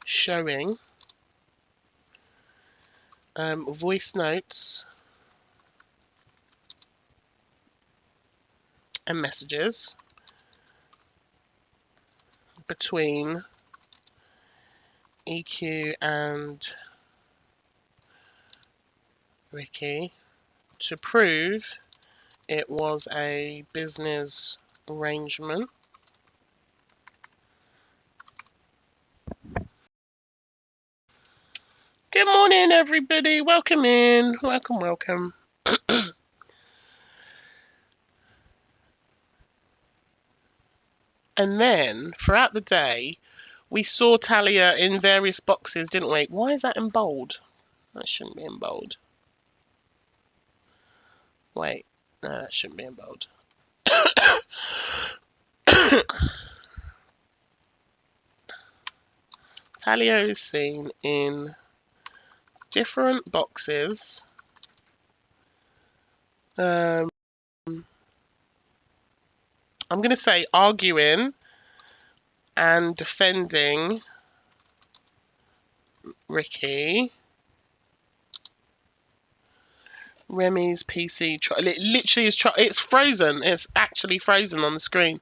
showing voice notes and messages between EQ and Ricky to prove it was a business arrangement. Good morning, everybody. Welcome in. Welcome, welcome. And then, throughout the day, we saw Talia in various boxes, didn't we? Why is that in bold? That shouldn't be in bold. Wait, no, that shouldn't be in bold. Talia is seen in different boxes. I'm going to say arguing and defending Ricky. Remi's PC. It literally is. It's frozen. It's actually frozen on the screen.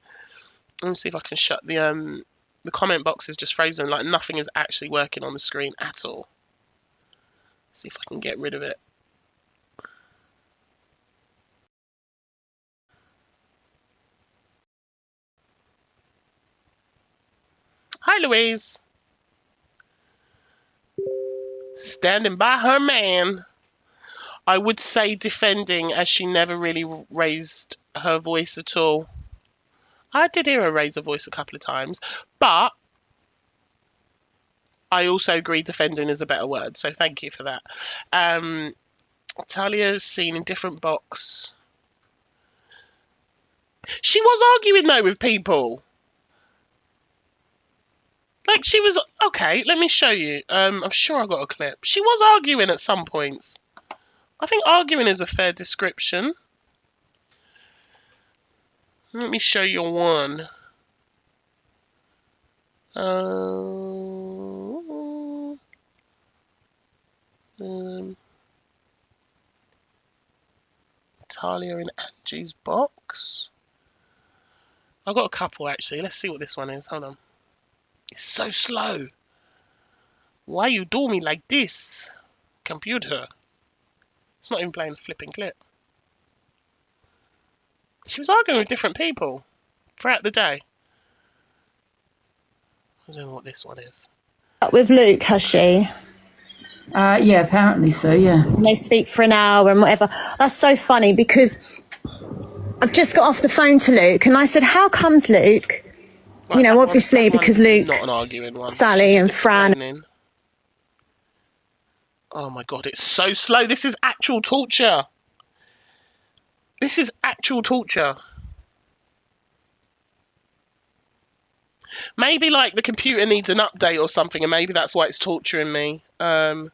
Let me see if I can shut the comment box is just frozen. Like nothing is actually working on the screen at all. See if I can get rid of it. Hi, Louise. Standing by her man. I would say defending, as she never really raised her voice at all. I did hear her raise her voice a couple of times, but I also agree defending is a better word, so thank you for that. Talia is seen in different box. She was arguing though with people. Like she was okay. Let me show you. I'm sure I got a clip. She was arguing at some points. I think arguing is a fair description. Let me show you one. Talia in Angie's box. I've got a couple actually. Let's see what this one is. Hold on. It's so slow. Why you do me like this, computer? It's not even playing a flipping clip. She was arguing with different people throughout the day. I don't know what this one is. With Luke, has she? Yeah, apparently so, yeah. And they speak for an hour and whatever. That's so funny because I've just got off the phone to Luke and I said, how comes Luke? Right, you know, that obviously one, because Luke, not an arguing one. Sally and Fran. Explaining. Oh my god, it's so slow. This is actual torture. This is actual torture. Maybe like the computer needs an update or something, and maybe that's why it's torturing me. Do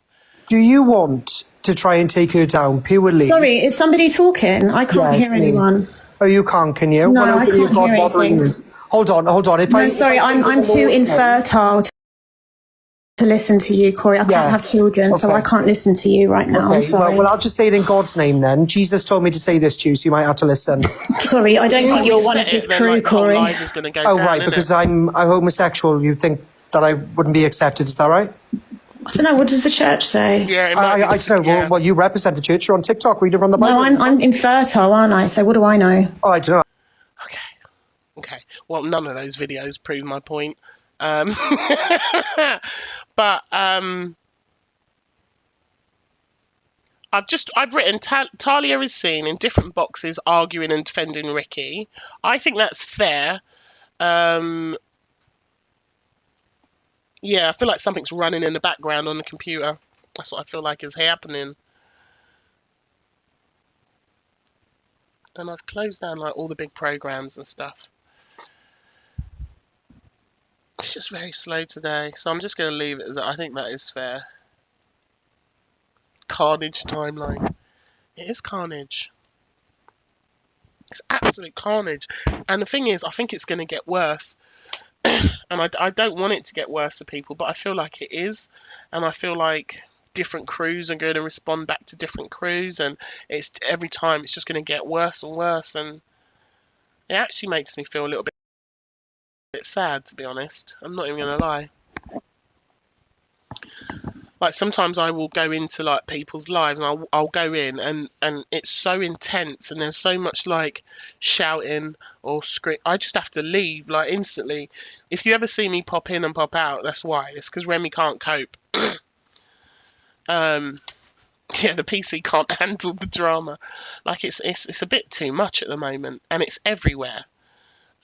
you want to try and take her down purely? Sorry, is somebody talking? I can't Yeah, it's hear me. anyone. Oh, you can't, can you? No, well, I can't hear anything. Hold on. If No, sorry, I'm too infertile to listen to you, Corey. I can't Yeah. have children, so Okay. I can't listen to you right now. I'm Okay, sorry. well, I'll just say it in God's name then. Jesus told me to say this to you, so you might have to listen. Sorry, I don't You think can't you're one of reset his it, then crew, like the whole Corey. live is going to go Oh, down, right, innit? because I'm homosexual. You think that I wouldn't be accepted, is that right? I don't know, what does the church say? Yeah, it might be. I don't know. Yeah. Well, you represent the church. You're on TikTok reading from the Bible. No, I'm infertile, aren't I? So what do I know? Oh, I don't know. Okay. Well, none of those videos prove my point. But I've written Talia is seen in different boxes arguing and defending Ricky. I think that's fair. Yeah, I feel like something's running in the background on the computer. That's what I feel like is happening. And I've closed down like all the big programs and stuff. It's just very slow today, so I'm just going to leave it as I think that is fair. Carnage timeline. It is carnage. It's absolute carnage. And the thing is, I think it's going to get worse. And I don't want it to get worse for people, but I feel like it is. And I feel like different crews are going to respond back to different crews. And it's every time it's just going to get worse and worse. And it actually makes me feel a little bit sad, to be honest. I'm not even going to lie. Like sometimes I will go into like people's lives and I'll go in and it's so intense and there's so much like shouting or scream. I just have to leave like instantly. If you ever see me pop in and pop out, that's why. It's because Remi can't cope. Yeah, the PC can't handle the drama. Like it's a bit too much at the moment, and it's everywhere.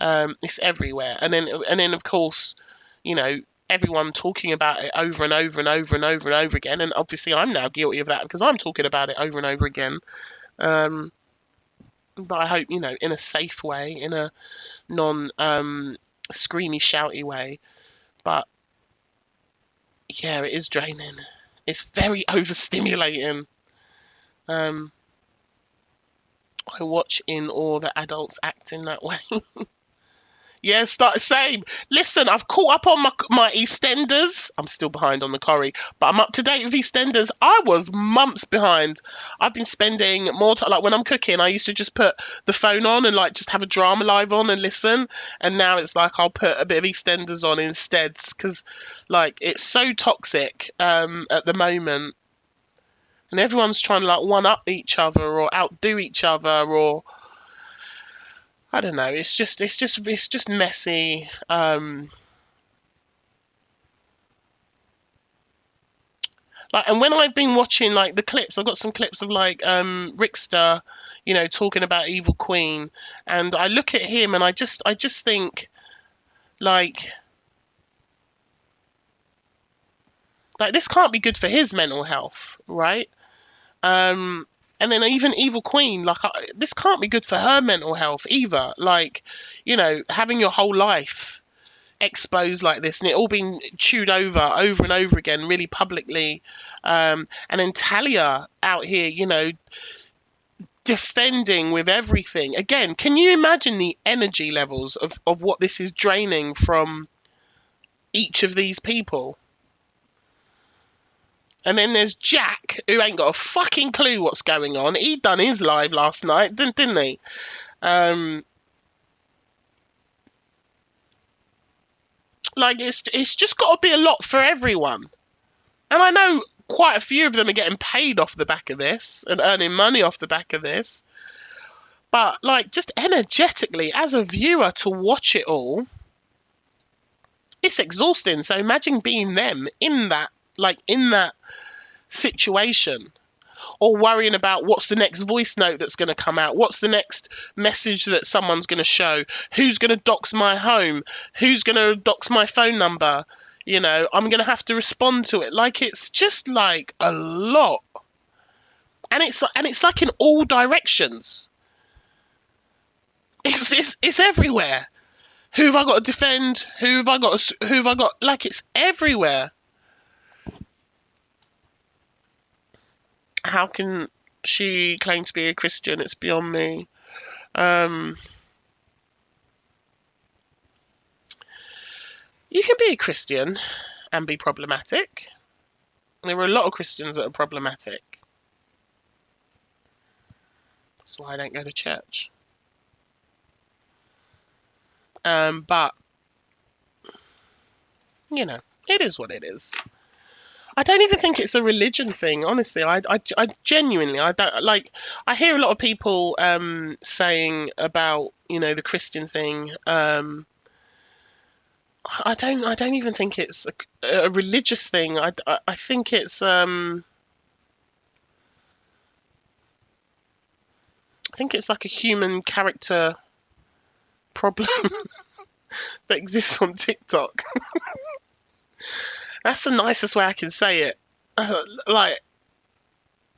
It's everywhere, and then of course, you know, everyone talking about it over and over and over and over and over again, and obviously I'm now guilty of that because I'm talking about it over and over again. But I hope, you know, in a safe way, in a non screamy shouty way. But yeah, it is draining. It's very overstimulating. I watch in awe that adults act in that way. Yeah, start same. Listen, I've caught up on my EastEnders. I'm still behind on the Corrie, but I'm up to date with EastEnders. I was months behind. I've been spending more time. Like when I'm cooking, I used to just put the phone on and like just have a drama live on and listen. And now it's like I'll put a bit of EastEnders on instead because, like, it's so toxic at the moment, and everyone's trying to like one up each other or outdo each other or. I don't know. It's just messy. Like, and when I've been watching like the clips, I've got some clips of like Rickster, you know, talking about Evil Queen, and I look at him and I just think like this can't be good for his mental health, right? And then even Evil Queen, like this can't be good for her mental health either. Like, you know, having your whole life exposed like this and it all been chewed over and over again really publicly, and then Talia out here, you know, defending with everything again. Can you imagine the energy levels of what this is draining from each of these people? And then there's Jack, who ain't got a fucking clue what's going on. He done his live last night, didn't he? Like it's just got to be a lot for everyone. And I know quite a few of them are getting paid off the back of this and earning money off the back of this. But like just energetically as a viewer to watch it all, it's exhausting. So imagine being them in that situation, or worrying about what's the next voice note that's going to come out, what's the next message that someone's going to show, who's going to dox my home, who's going to dox my phone number, you know, I'm going to have to respond to it. Like it's just like a lot, and it's like in all directions. It's everywhere. Who have I got to defend? Who have I got? Like it's everywhere. How can she claim to be a Christian? It's beyond me. You can be a Christian and be problematic. There are a lot of Christians that are problematic. That's why I don't go to church. But, you know, it is what it is. I don't even think it's a religion thing, honestly. I genuinely, I don't like. I hear a lot of people saying about, you know, the Christian thing. I don't even think it's a religious thing. I think it's I think it's like a human character problem that exists on TikTok. That's the nicest way I can say it. Like,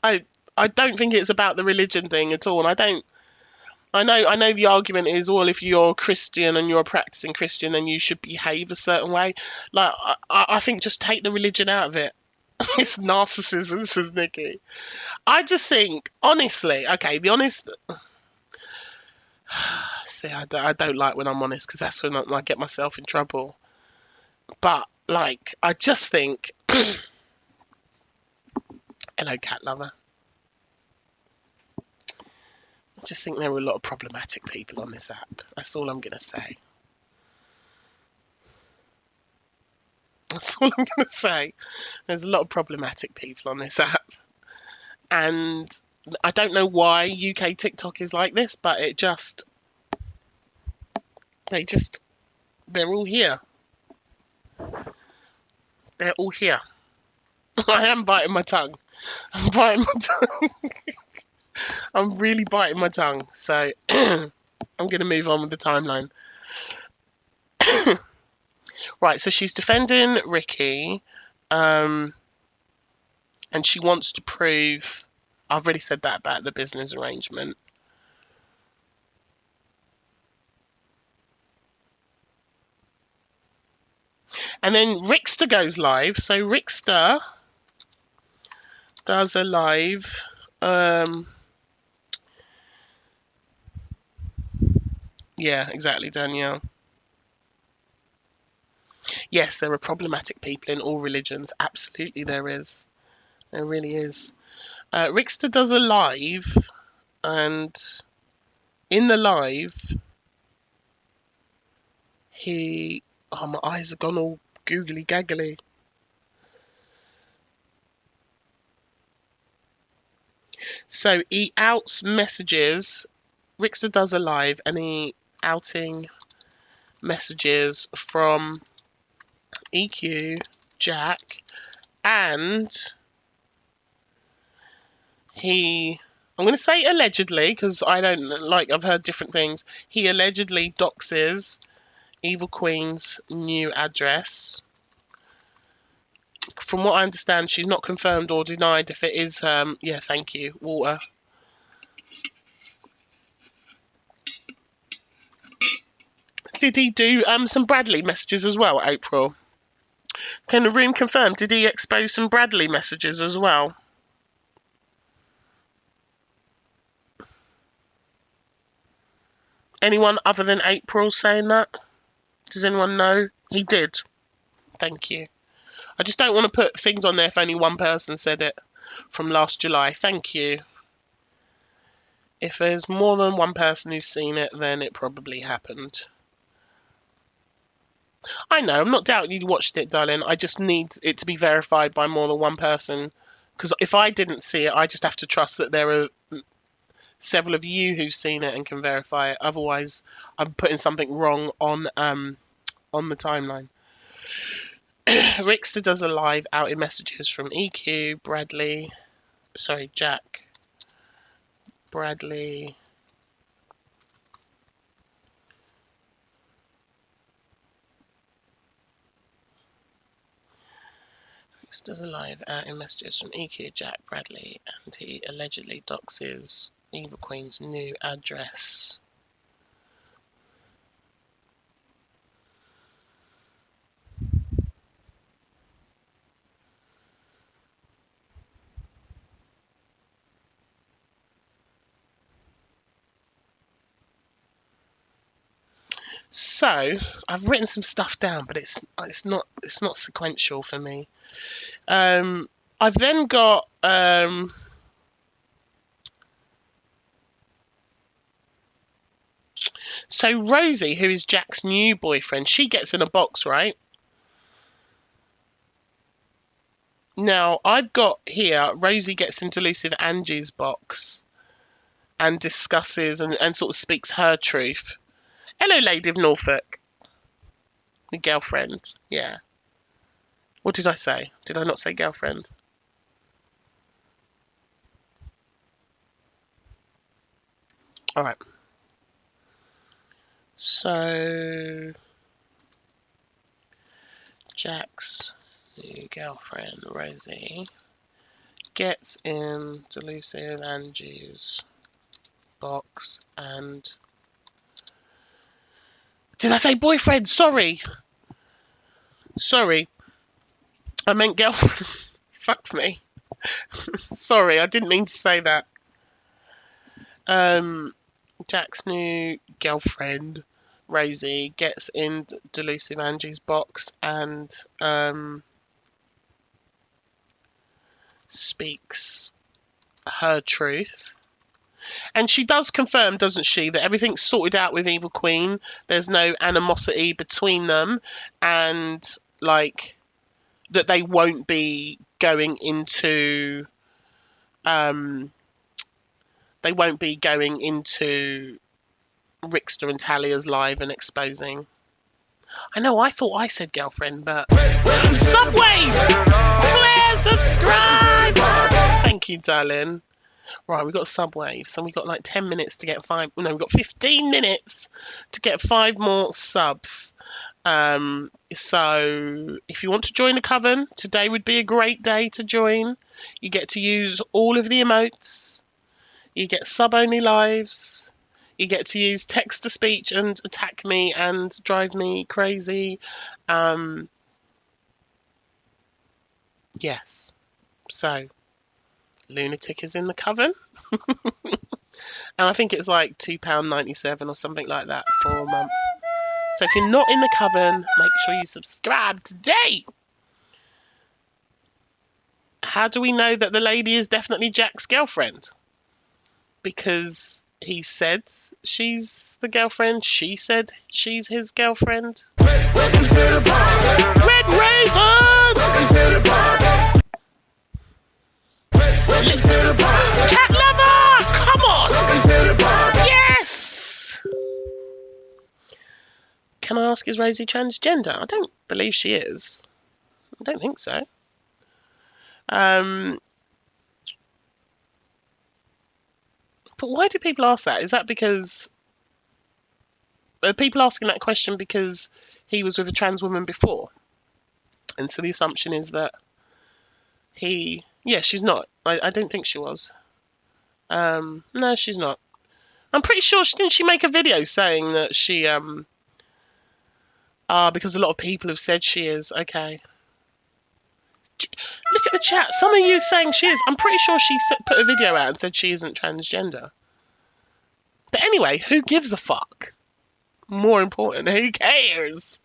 I don't think it's about the religion thing at all. And I know the argument is, well, if you're Christian and you're a practicing Christian, then you should behave a certain way. Like, I think just take the religion out of it. It's narcissism, says Nikki. I just think, honestly, okay, the honest. See, I don't like when I'm honest, because that's when I get myself in trouble. But, like, I just think. Hello, cat lover. I just think there are a lot of problematic people on this app. That's all I'm going to say. That's all I'm going to say. There's a lot of problematic people on this app. And I don't know why UK TikTok is like this, but they're all here. They're all here. I am biting my tongue. I'm biting my tongue. I'm really biting my tongue. So I'm going to move on with the timeline. Right, so she's defending Ricky. And she wants to prove... I've already said that about the business arrangement. And then Rickster goes live. So Rickster does a live. Yeah, exactly, Danielle. Yes, there are problematic people in all religions. Absolutely, there is. There really is. Rickster does a live, and in the live, oh, my eyes have gone all googly gaggly. So he outs messages. Rickster does a live, and he outing messages from EQ, Jack, and I'm going to say allegedly, because I don't, like, I've heard different things. He allegedly doxes Evil Queen's new address. From what I understand, she's not confirmed or denied if it is, yeah, thank you, water. Did he do some Bradley messages as well, April? Can the room confirm, did he expose some Bradley messages as well? Anyone other than April saying that? Does anyone know? He did. Thank you. I just don't want to put things on there if only one person said it from last July. Thank you. If there's more than one person who's seen it, then it probably happened. I know, I'm not doubting you watched it, darling. I just need it to be verified by more than one person. Because if I didn't see it, I just have to trust that there are several of you who've seen it and can verify it. Otherwise, I'm putting something wrong on the timeline. Rickster does a live out in messages from EQ, Jack, Bradley, Rickster does a live out in messages from EQ, Jack, Bradley, and he allegedly doxes Evil Queen's new address. So I've written some stuff down, but it's not sequential for me. I've then got so Rosie, who is Jack's new boyfriend, she gets in a box, right? Now I've got here Rosie gets into Elusive Angie's box and discusses and sort of speaks her truth. Hello, Lady of Norfolk. Your girlfriend. Yeah. What did I say? Did I not say girlfriend? All right. So, Jack's new girlfriend, Rosie, gets in Elusive Angie's box and... Did I say boyfriend? Sorry. I meant girlfriend. Fuck me. Sorry, I didn't mean to say that. Jack's new girlfriend, Rosie, gets in Delusive Angie's box and speaks her truth. And she does confirm, doesn't she, that everything's sorted out with Evil Queen. There's no animosity between them, and that they won't be going into Rickster and Talia's live and exposing. I know, I thought I said girlfriend, but Subway! Please subscribe! Thank you, darling. Right, we've got Subway, so we've got like 10 minutes to get we've got 15 minutes to get 5 more subs. So if you want to join the coven, today would be a great day to join. You get to use all of the emotes. You get sub-only lives. You get to use text-to-speech and attack me and drive me crazy. Yes. So, Lunatic is in the coven. And I think it's like £2.97 or something like that for a month. So if you're not in the coven, make sure you subscribe today. How do we know that the lady is definitely Jack's girlfriend? Because he said she's the girlfriend. She said she's his girlfriend. Red Raven! Cat lover! Come on! Yes! Can I ask, is Rosie transgender? I don't believe she is. I don't think so. But why do people ask that? Is that because... Are people asking that question because he was with a trans woman before? And so the assumption is that he... Yeah, she's not. I don't think she was. No, she's not. I'm pretty sure, didn't she make a video saying that she... because a lot of people have said she is. Okay. Look at the chat. Some of you saying she is. I'm pretty sure she put a video out and said she isn't transgender. But anyway, who gives a fuck? More important, who cares?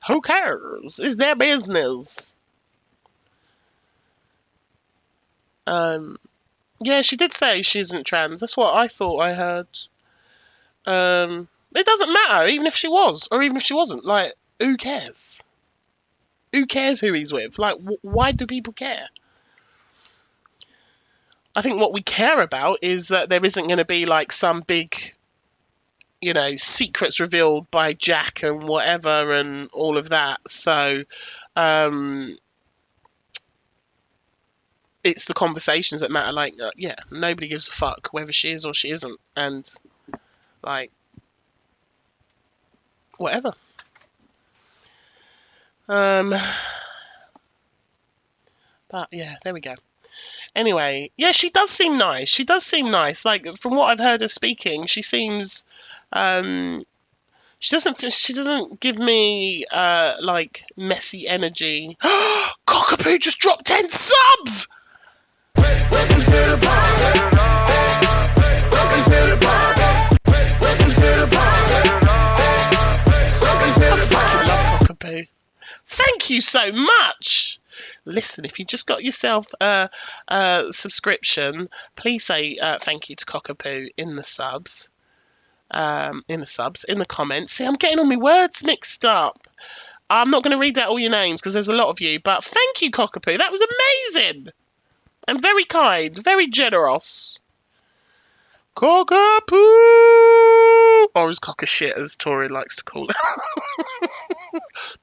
Who cares? It's their business. Yeah, she did say she isn't trans. That's what I thought I heard. It doesn't matter, even if she was, or even if she wasn't. Like, who cares? Who cares who he's with? Like, why do people care? I think what we care about is that there isn't going to be, like, some big, secrets revealed by Jack and whatever and all of that. So, it's the conversations that matter. Like, yeah, nobody gives a fuck whether she is or she isn't. And, like, whatever. But yeah, there we go. Anyway, yeah, she does seem nice. Like, from what I've heard her speaking, she seems she doesn't give me like messy energy. Cockapoo just dropped 10 subs. Welcome to the party. Welcome to the party. Welcome to the party. you so much. Listen, if you just got yourself a subscription, please say thank you to Cockapoo in the subs. In the comments. See, I'm getting all my words mixed up. I'm not going to read out all your names because there's a lot of you, but thank you, Cockapoo. That was amazing and very kind, very generous. Cockapoo! Or as cock a shit, as Tori likes to call it.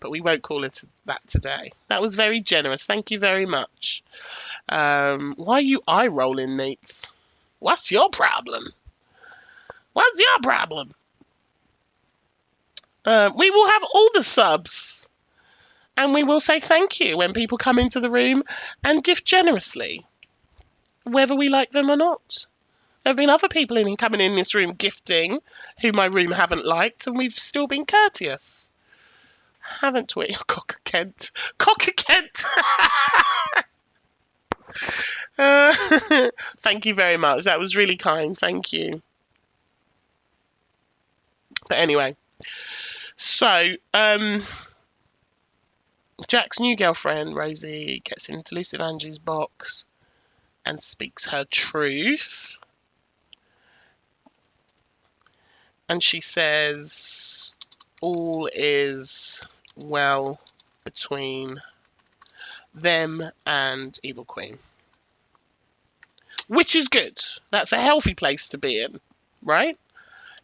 But we won't call it that today. That was very generous. Thank you very much. Why are you eye rolling, Neats? What's your problem? What's your problem? We will have all the subs. And we will say thank you when people come into the room and gift generously. Whether we like them or not. There have been other people coming in this room gifting who my room haven't liked, and we've still been courteous. Haven't we? Oh, Cocker Kent. Cocker Kent! Thank you very much. That was really kind. Thank you. But anyway. So, Jack's new girlfriend, Rosie, gets into Lucive Angie's box and speaks her truth. And she says all is well between them and Evil Queen. Which is good. That's a healthy place to be in, right?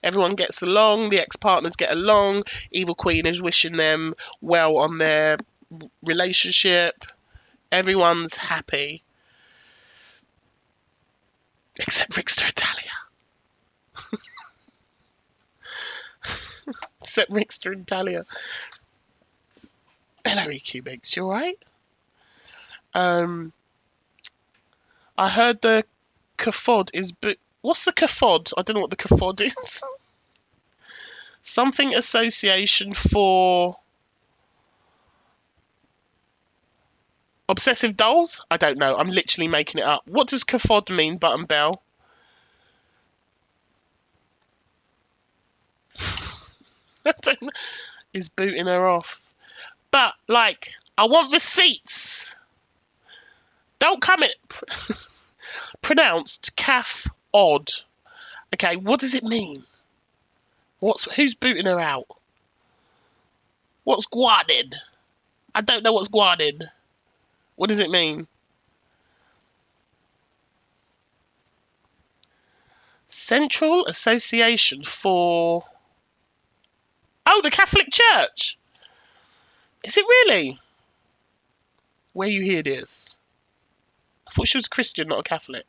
Everyone gets along, the ex-partners get along, Evil Queen is wishing them well on their relationship. Everyone's happy. Except Rickster and Talia. Except Rickster and Talia. Hello, EQ Mix, you alright? I heard the CAFOD is... What's the CAFOD? I don't know what the CAFOD is. Something association for... Obsessive dolls? I don't know. I'm literally making it up. What does CAFOD mean, Button Bell? I don't know. Is booting her off. But, like, I want receipts. Don't come it. Pronounced calf odd. Okay, what does it mean? Who's booting her out? What's guarded? I don't know what's guarded. What does it mean? Central Association for... Oh, the Catholic Church. Is it really? Where you hear this? I thought she was a Christian, not a Catholic.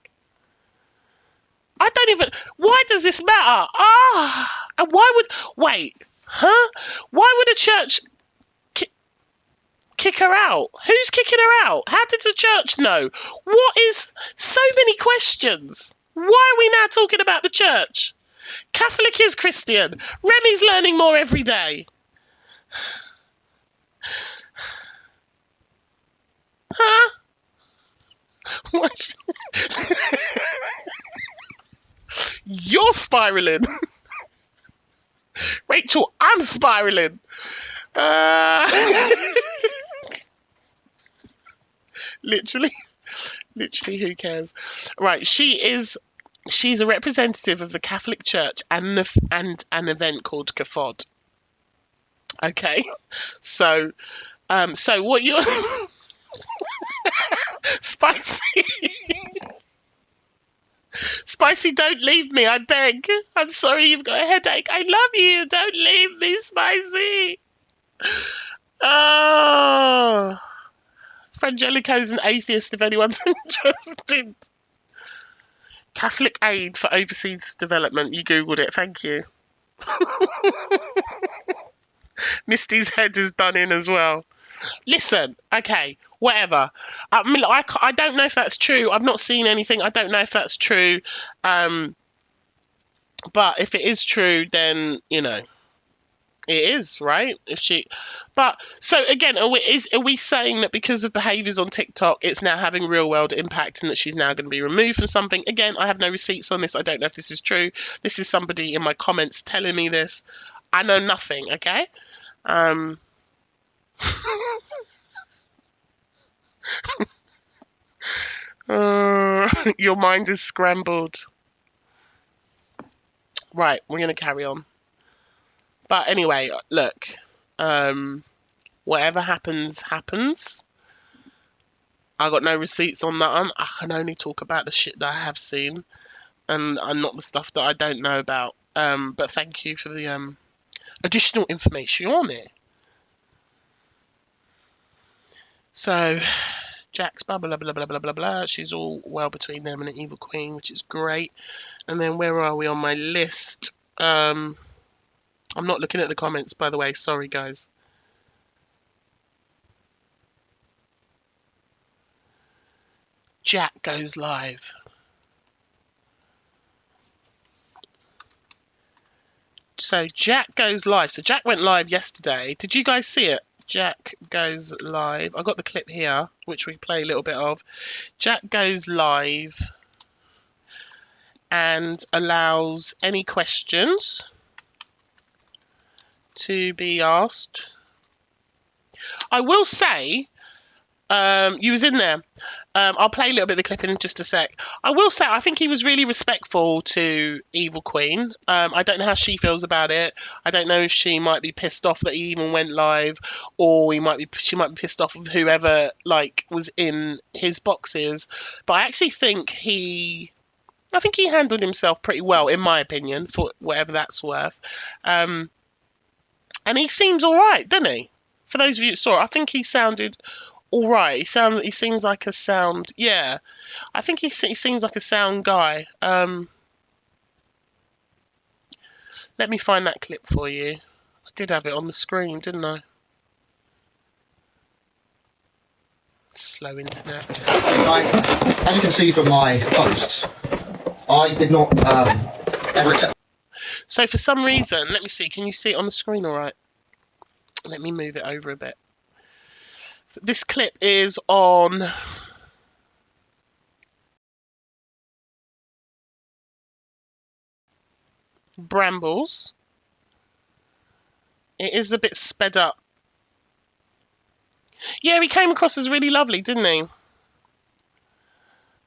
I don't even... Why does this matter? And why would... Wait. Huh? Why would a church kick her out? Who's kicking her out? How did the church know? What is... So many questions. Why are we now talking about the church? Catholic is Christian. Remi's learning more every day. Huh? What? You're spiraling. Rachel, I'm spiraling. Literally, who cares? Right, she's a representative of the Catholic Church and an event called CAFOD. Okay, so what you Spicy. Spicy, don't leave me, I beg. I'm sorry you've got a headache. I love you. Don't leave me, Spicy. Oh. Frangelico's an atheist, if anyone's interested. Catholic Aid for Overseas Development. You Googled it. Thank you. Misty's head is done in as well. Listen, okay, whatever. I mean, I don't know if that's true. I've not seen anything. I don't know if that's true. But if it is true, then, you know, it is, right? But, so again, are we saying that because of behaviours on TikTok, it's now having real world impact and that she's now going to be removed from something? Again, I have no receipts on this. I don't know if this is true. This is somebody in my comments telling me this. I know nothing, okay? Your mind is scrambled. Right, we're going to carry on. But anyway, look, whatever happens, happens. I got no receipts on that one. I can only talk about the shit that I have seen, and not the stuff that I don't know about. But thank you for the additional information on it. So, Jack's blah blah blah blah blah blah blah. She's all well between them and an evil queen, which is great. And then where are we on my list? I'm not looking at the comments, by the way. Sorry, guys. Jack goes live. So Jack goes live. So Jack went live yesterday. Did you guys see it? Jack goes live. I got the clip here, which we play a little bit of. Jack goes live and allows any questions to be asked. I will say, you was in there. I'll play a little bit of the clip in just a sec. I will say, I think he was really respectful to Evil Queen. I don't know how she feels about it. I don't know if she might be pissed off that he even went live, or she might be pissed off of whoever like was in his boxes. But I actually think he handled himself pretty well, in my opinion, for whatever that's worth. And he seems all right, doesn't he? For those of you that saw it, I think he sounded all right. He seems like a sound. Yeah, I think he seems like a sound guy. Let me find that clip for you. I did have it on the screen, didn't I? Slow internet. As you can see from my posts, I did not ever accept. So for some reason, let me see. Can you see it on the screen all right? Let me move it over a bit. This clip is on Brambles. It is a bit sped up. Yeah, he came across as really lovely, didn't he?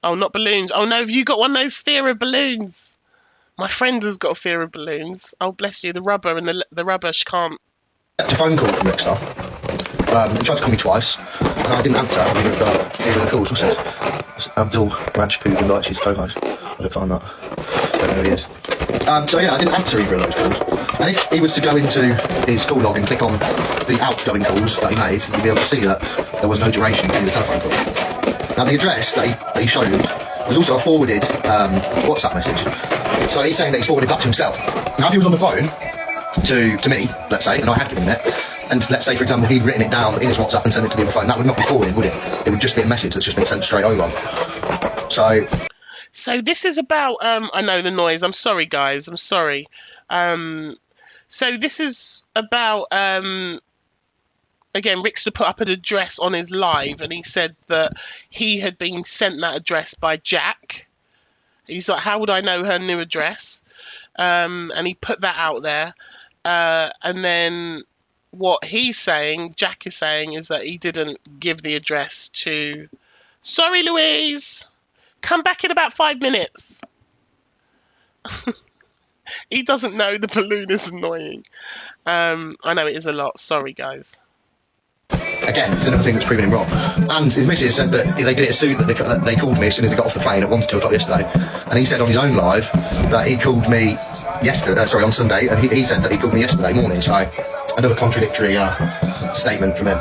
Oh, not balloons. Oh no, have you got one of those fear of balloons? My friend has got a fear of balloons. Oh, bless you. The rubber and the rubber, she can't. A phone call from Rickstar. He tried to call me twice, and I didn't answer either of the calls. What's this? It's Abdul Raj Poo invites you to co-host. I'll decline that. Don't know who he is. So yeah, I didn't answer either of those calls. And if he was to go into his call log and click on the outgoing calls that he made, you'd be able to see that there was no duration to the telephone call. Now the address that he showed was also a forwarded WhatsApp message. So he's saying that he's forwarded that to himself. Now if he was on the phone to me, let's say, and I had given him it, and let's say, for example, he'd written it down in his WhatsApp and sent it to the other phone, that would not be forwarded, would it? It would just be a message that's just been sent straight over. So this is about, I know the noise, I'm sorry guys, I'm sorry. So this is about, again, Rickster put up an address on his live, and he said that he had been sent that address by Jack. He's like, how would I know her new address? And he put that out there. And then what he's saying, Jack is saying, is that he didn't give the address to... Sorry, Louise! Come back in about 5 minutes. He doesn't know the balloon is annoying. I know it is a lot. Sorry, guys. Again, it's another thing that's proven him wrong. And his missus said that they did it as soon that they called me as soon as he got off the plane at 1 to 2 o'clock yesterday. And he said on his own live that he called me on Sunday, and he said that he called me yesterday morning. So another contradictory statement from him.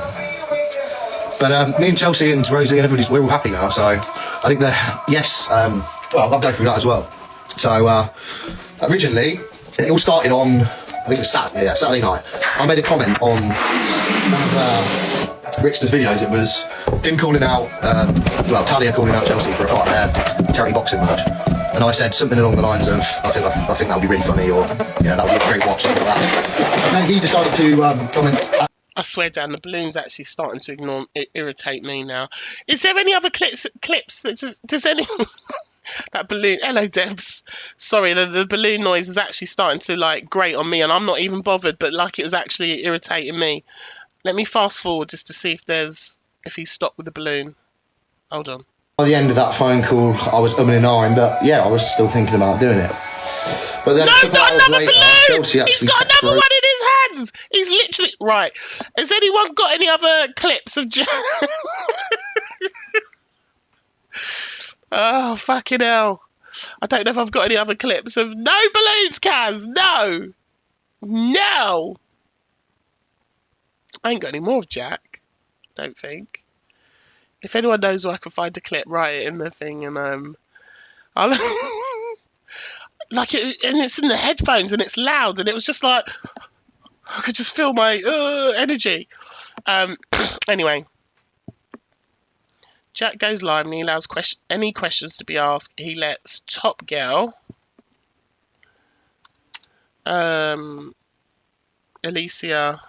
But me and Chelsea and Rosie and everybody's, we're all happy now. So I think that yes, well, I'll go through that as well. So originally it all started on, I think it was Saturday night. I made a comment on one of Rickster's videos. It was him calling out, Talia calling out Chelsea for a fight at their charity boxing match. And I said something along the lines of, I think that would be really funny, or that would be a great watch, something like that. And then he decided to comment. I swear down, the balloon's actually starting to irritate me now. Is there any other clips that does anyone... That balloon, hello Debs. Sorry, the balloon noise is actually starting to like grate on me, and I'm not even bothered, but like it was actually irritating me. Let me fast forward just to see if he's stopped with the balloon. Hold on. By the end of that phone call, I was umming and ahhing, but yeah, I was still thinking about doing it. But then No, a couple not hours another later, balloon! Chelsea He's actually got text another Rose. one in his hands! He's literally... Right. Has anyone got any other clips of... Oh, fucking hell. I don't know if I've got any other clips of... No balloons, Kaz! No! No! I ain't got any more of Jack. Don't think. If anyone knows where I can find a clip, write it in the thing and I'll like it, and it's in the headphones and it's loud and it was just like I could just feel my energy. Anyway, Jack goes live and he allows any questions to be asked. He lets Top Girl, Alicia,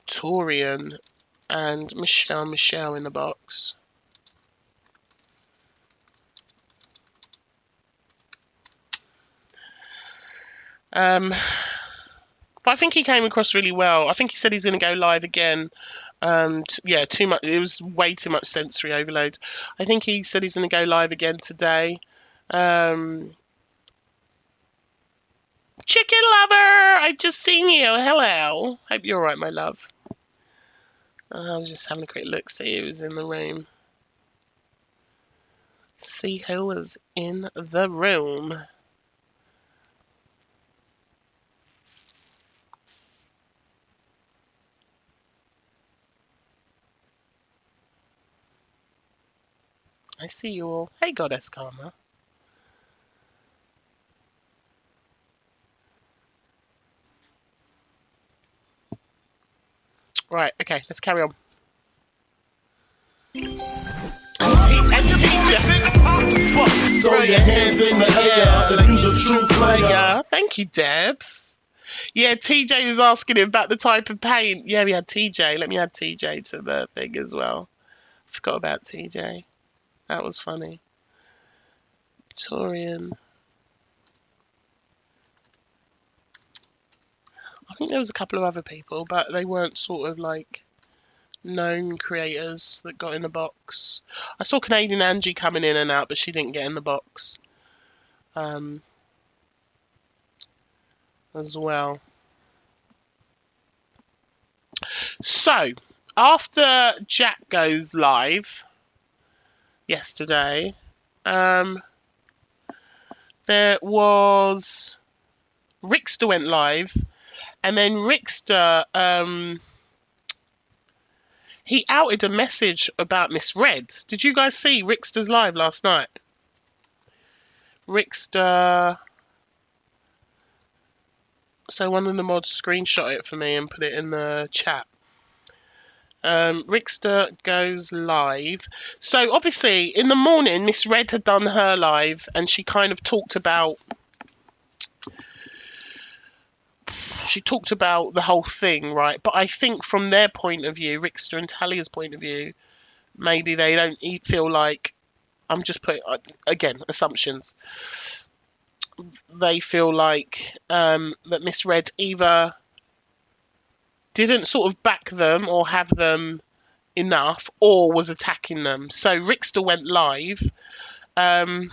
Torian, and Michelle in the box. But I think he came across really well. I think he said he's going to go live again. Yeah, too much. It was way too much sensory overload. I think he said he's going to go live again today. Chicken lover, I've just seen you. Hello. Hope you're all right, my love. I was just having a quick look, see who was in the room. See who was in the room. I see you all. Hey, Goddess Karma. Right, okay, let's carry on. Throw your hands in the air if you's a true player. Thank you, Debs. Yeah, TJ was asking him about the type of paint. Yeah, we had TJ. Let me add TJ to the thing as well. Forgot about TJ. That was funny. Torian. I think there was a couple of other people, but they weren't sort of like known creators that got in the box. I saw Canadian Angie coming in and out, but she didn't get in the box as well. So, after Jack goes live yesterday, there was Rickster went live, and then Rickster he outed a message about Miss Red. Did you guys see Rickster's live last night? Rickster. So one of the mods screenshot it for me and put it in the chat. Rickster goes live. So obviously in the morning, Miss Red had done her live and she kind of talked about the whole thing, right? But I think from their point of view, Rickster and Talia's point of view, maybe they don't feel like, I'm just putting, again, assumptions. They feel like that Miss Red either didn't sort of back them or have them enough or was attacking them. So Rickster went live and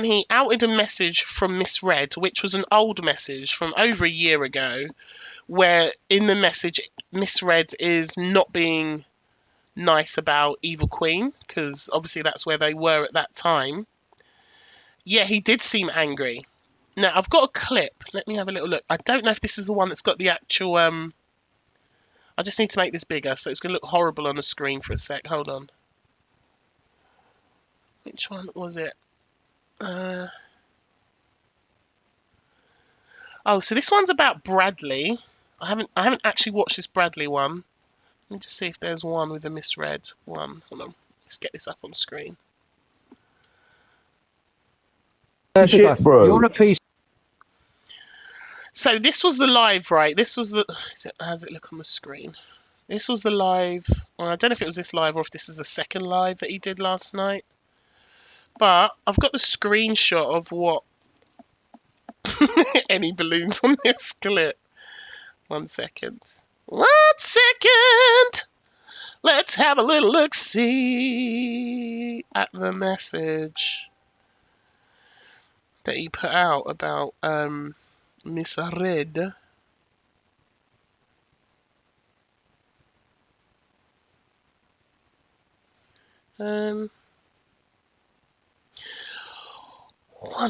he outed a message from Miss Red, which was an old message from over a year ago, where in the message Miss Red is not being nice about Evil Queen, because obviously that's where they were at that time. Yeah, he did seem angry. Now, I've got a clip. Let me have a little look. I don't know if this is the one that's got the actual... I just need to make this bigger, so it's going to look horrible on the screen for a sec. Hold on. Which one was it? Oh, so this one's about Bradley. I haven't actually watched this Bradley one. Let me just see if there's one with a misread one. Hold on. Let's get this up on screen. Shit, bro. You're a piece. So this was the live, right? This was the... how does it look on the screen? This was the live... Well, I don't know if it was this live or if this is the second live that he did last night. But I've got the screenshot of what... any balloons on this clip. 1 second. 1 second. Let's have a little look-see at the message that he put out about Miss Red. One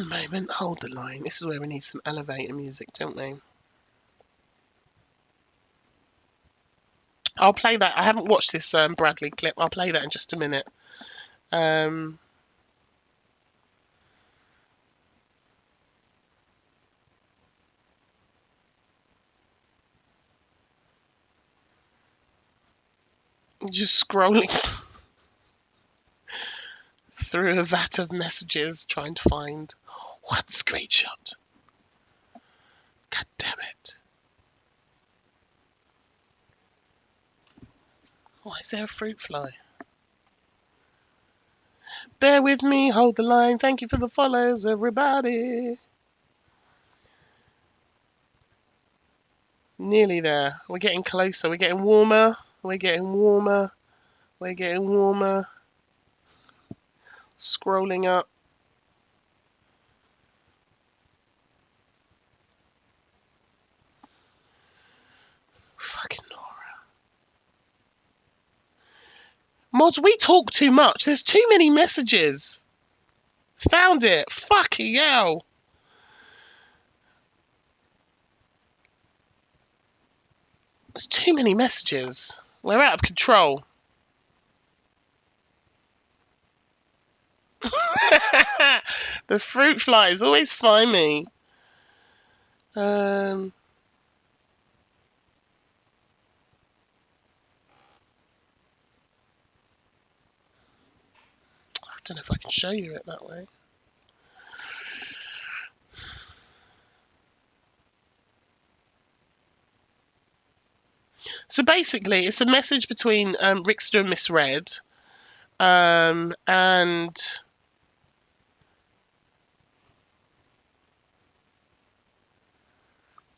moment, hold the line. This is where we need some elevator music, don't we? I'll play that. I haven't watched this Bradley clip. I'll play that in just a minute. Just scrolling through a vat of messages trying to find one screenshot. God damn it. Why is there a fruit fly? Bear with me, hold the line. Thank you for the follows, everybody. Nearly there. We're getting closer. We're getting warmer. We're getting warmer. We're getting warmer. Scrolling up. Fucking Nora. Mods, we talk too much. There's too many messages. Found it. Fucking hell. There's too many messages. We're out of control. The fruit flies always find me. I don't know if I can show you it that way. So basically, it's a message between Rickster and Miss Red,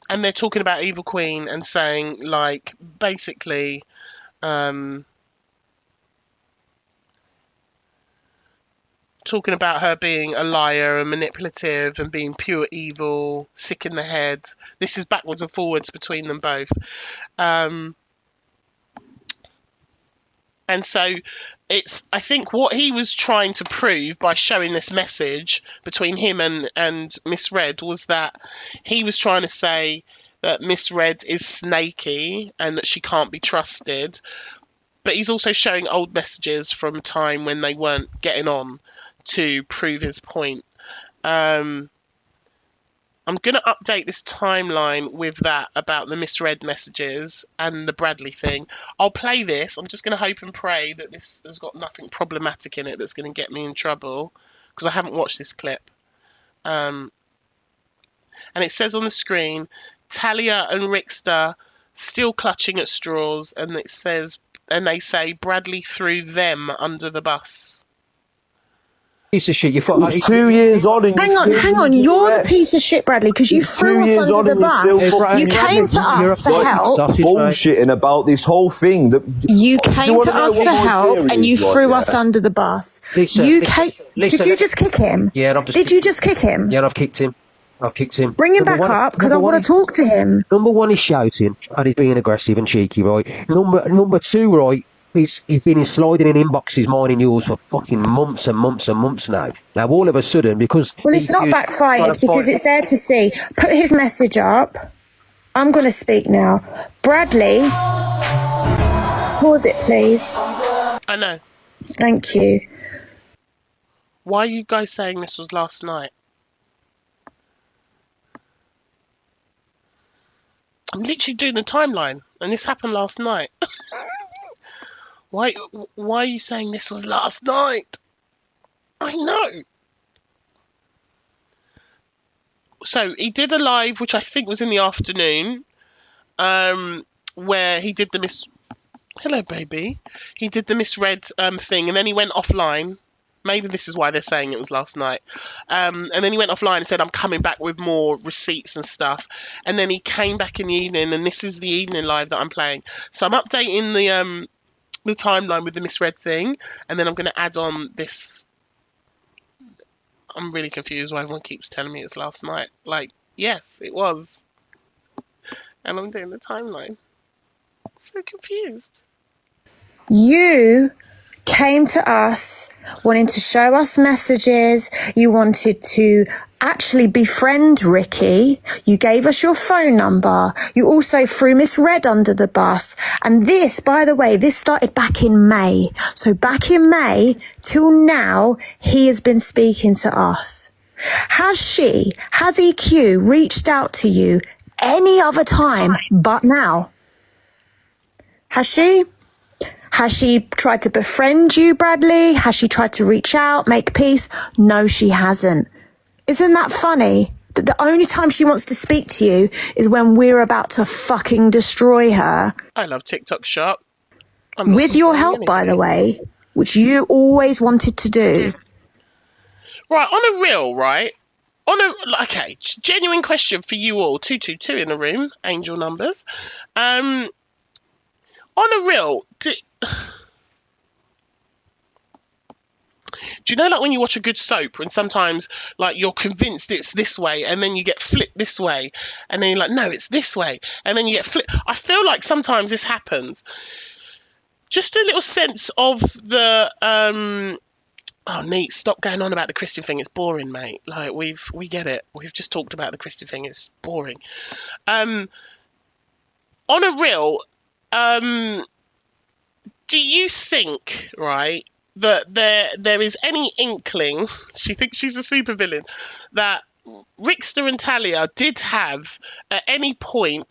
and they're talking about Evil Queen and saying, like, basically, talking about her being a liar and manipulative and being pure evil, sick in the head. This is backwards and forwards between them both. And so it's, I think what he was trying to prove by showing this message between him and Miss Red was that he was trying to say that Miss Red is snaky and that she can't be trusted. But he's also showing old messages from a time when they weren't getting on to prove his point. I'm going to update this timeline with that about the misread messages and the Bradley thing. I'll play this. I'm just going to hope and pray that this has got nothing problematic in it that's going to get me in trouble, because I haven't watched this clip. And it says on the screen, Talia and Rickster still clutching at straws, and it says, and they say Bradley threw them under the bus. Piece of shit. You thought It's 2 years on and Hang on. You're the piece of shit, Bradley, because you threw us under the bus. You came to us for help. bullshitting about this whole thing. You came to us for help and you threw us under the bus. Lisa, Did you just kick him? Yeah, Did you just kick him? Yeah, I've kicked him. Bring him back up, because I want to talk to him. Number one, he's shouting and he's being aggressive and cheeky, right? Number two, right? He's been sliding in inboxes, mine and yours, for fucking months and months and months now. Now, all of a sudden, because... Well, it's not backfired, because it's there to see. Put his message up. I'm going to speak now. Bradley, pause it, please. I know. Thank you. Why are you guys saying this was last night? I'm literally doing the timeline, and this happened last night. Why are you saying this was last night? I know. So he did a live, which I think was in the afternoon, where he did the Hello, baby. He did the misread thing, and then he went offline. Maybe this is why they're saying it was last night. And then he went offline and said, I'm coming back with more receipts and stuff. And then he came back in the evening, and this is the evening live that I'm playing. So I'm updating the timeline with the misread thing, and then I'm going to add on this. I'm really confused why everyone keeps telling me it's last night. Like, yes, it was. And I'm doing the timeline. So confused. You came to us wanting to show us messages. You wanted to actually befriend Ricky. You gave us your phone number. You also threw Miss Red under the bus. And this, by the way, this started back in May. So back in May till now, he has been speaking to us. Has EQ reached out to you any other time but now? Has she? Has she tried to befriend you, Bradley? Has she tried to reach out, make peace? No, she hasn't. Isn't that funny? That the only time she wants to speak to you is when we're about to fucking destroy her. I love TikTok Shop. With your help, by the way, which you always wanted to do. Right, on a real, right? Okay, genuine question for you all. 222 in the room, angel numbers. On a real, do you know, like when you watch a good soap, and sometimes like you're convinced it's this way, and then you get flipped this way, and then you're like, no, it's this way, and then you get flipped. I feel like sometimes this happens. Just a little sense of the oh, Nate, stop going on about the Christian thing. It's boring, mate. Like we get it. We've just talked about the Christian thing. It's boring. On a real, do you think, right, that there is any inkling? She thinks she's a supervillain. That Rickster and Talia did have at any point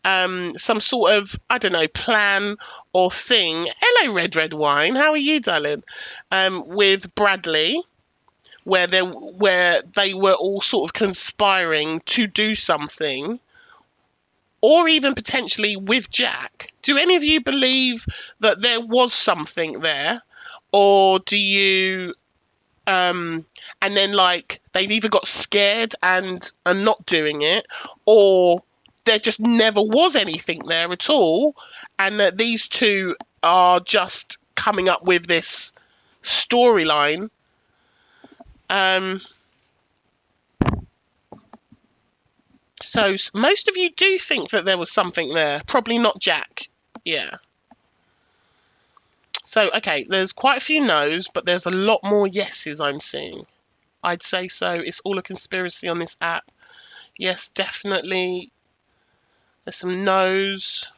some sort of, I don't know, plan or thing. Hello, Red Wine. How are you, darling? With Bradley, where they were all sort of conspiring to do something, or even potentially with Jack. Do any of you believe that there was something there, or do you? And then like they've either got scared and are not doing it, or there just never was anything there at all, and that these two are just coming up with this storyline. So most of you do think that there was something there. Probably not Jack. Yeah. So, okay, there's quite a few no's, but there's a lot more yeses I'm seeing. I'd say so. It's all a conspiracy on this app. Yes, definitely. There's some no's.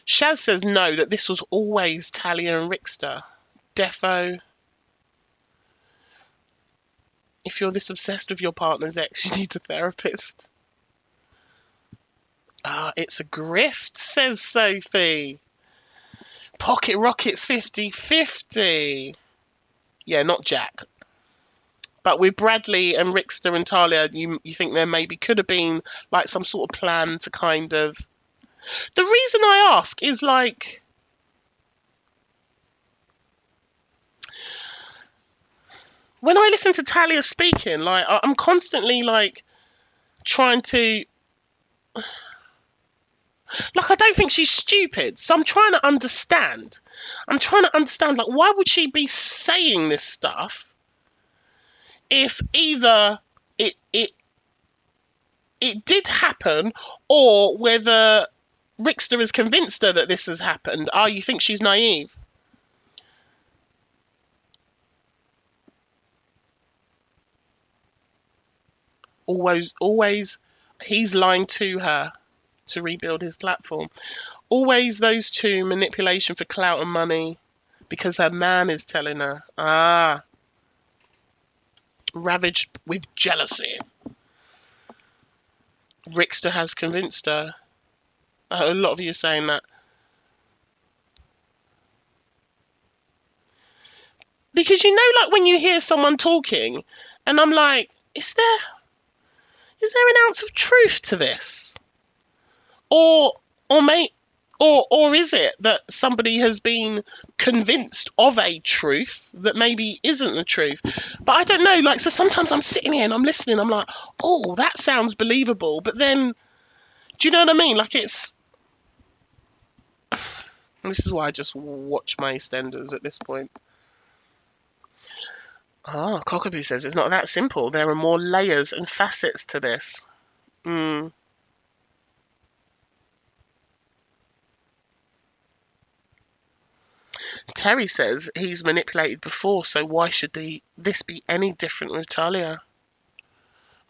Shaz says no, that this was always Talia and Rickster. Defo. If you're this obsessed with your partner's ex, you need a therapist. Ah, it's a grift, says Sophie. Pocket Rockets 50-50. Yeah, not Jack. But with Bradley and Rickster and Talia, you think there maybe could have been like some sort of plan to kind of... The reason I ask is like... When I listen to Talia speaking, like I'm constantly like trying to... Like, I don't think she's stupid, so I'm trying to understand. Like, why would she be saying this stuff if either it did happen, or whether Rickster has convinced her that this has happened? Oh, you think she's naive? Always, he's lying to her to rebuild his platform. Always those two, manipulation for clout and money, because her man is telling her. Ah. Ravaged with jealousy. Rickster has convinced her. A lot of you are saying that. Because you know, like when you hear someone talking, and I'm like, is there an ounce of truth to this? Or Or is it that somebody has been convinced of a truth that maybe isn't the truth? But I don't know, like, so sometimes I'm sitting here and I'm listening, I'm like, oh, that sounds believable. But then, do you know what I mean? Like, this is why I just watch my EastEnders at this point. Ah, Cockaboo says it's not that simple. There are more layers and facets to this. Mm. Terry says he's manipulated before, so why should this be any different with Talia?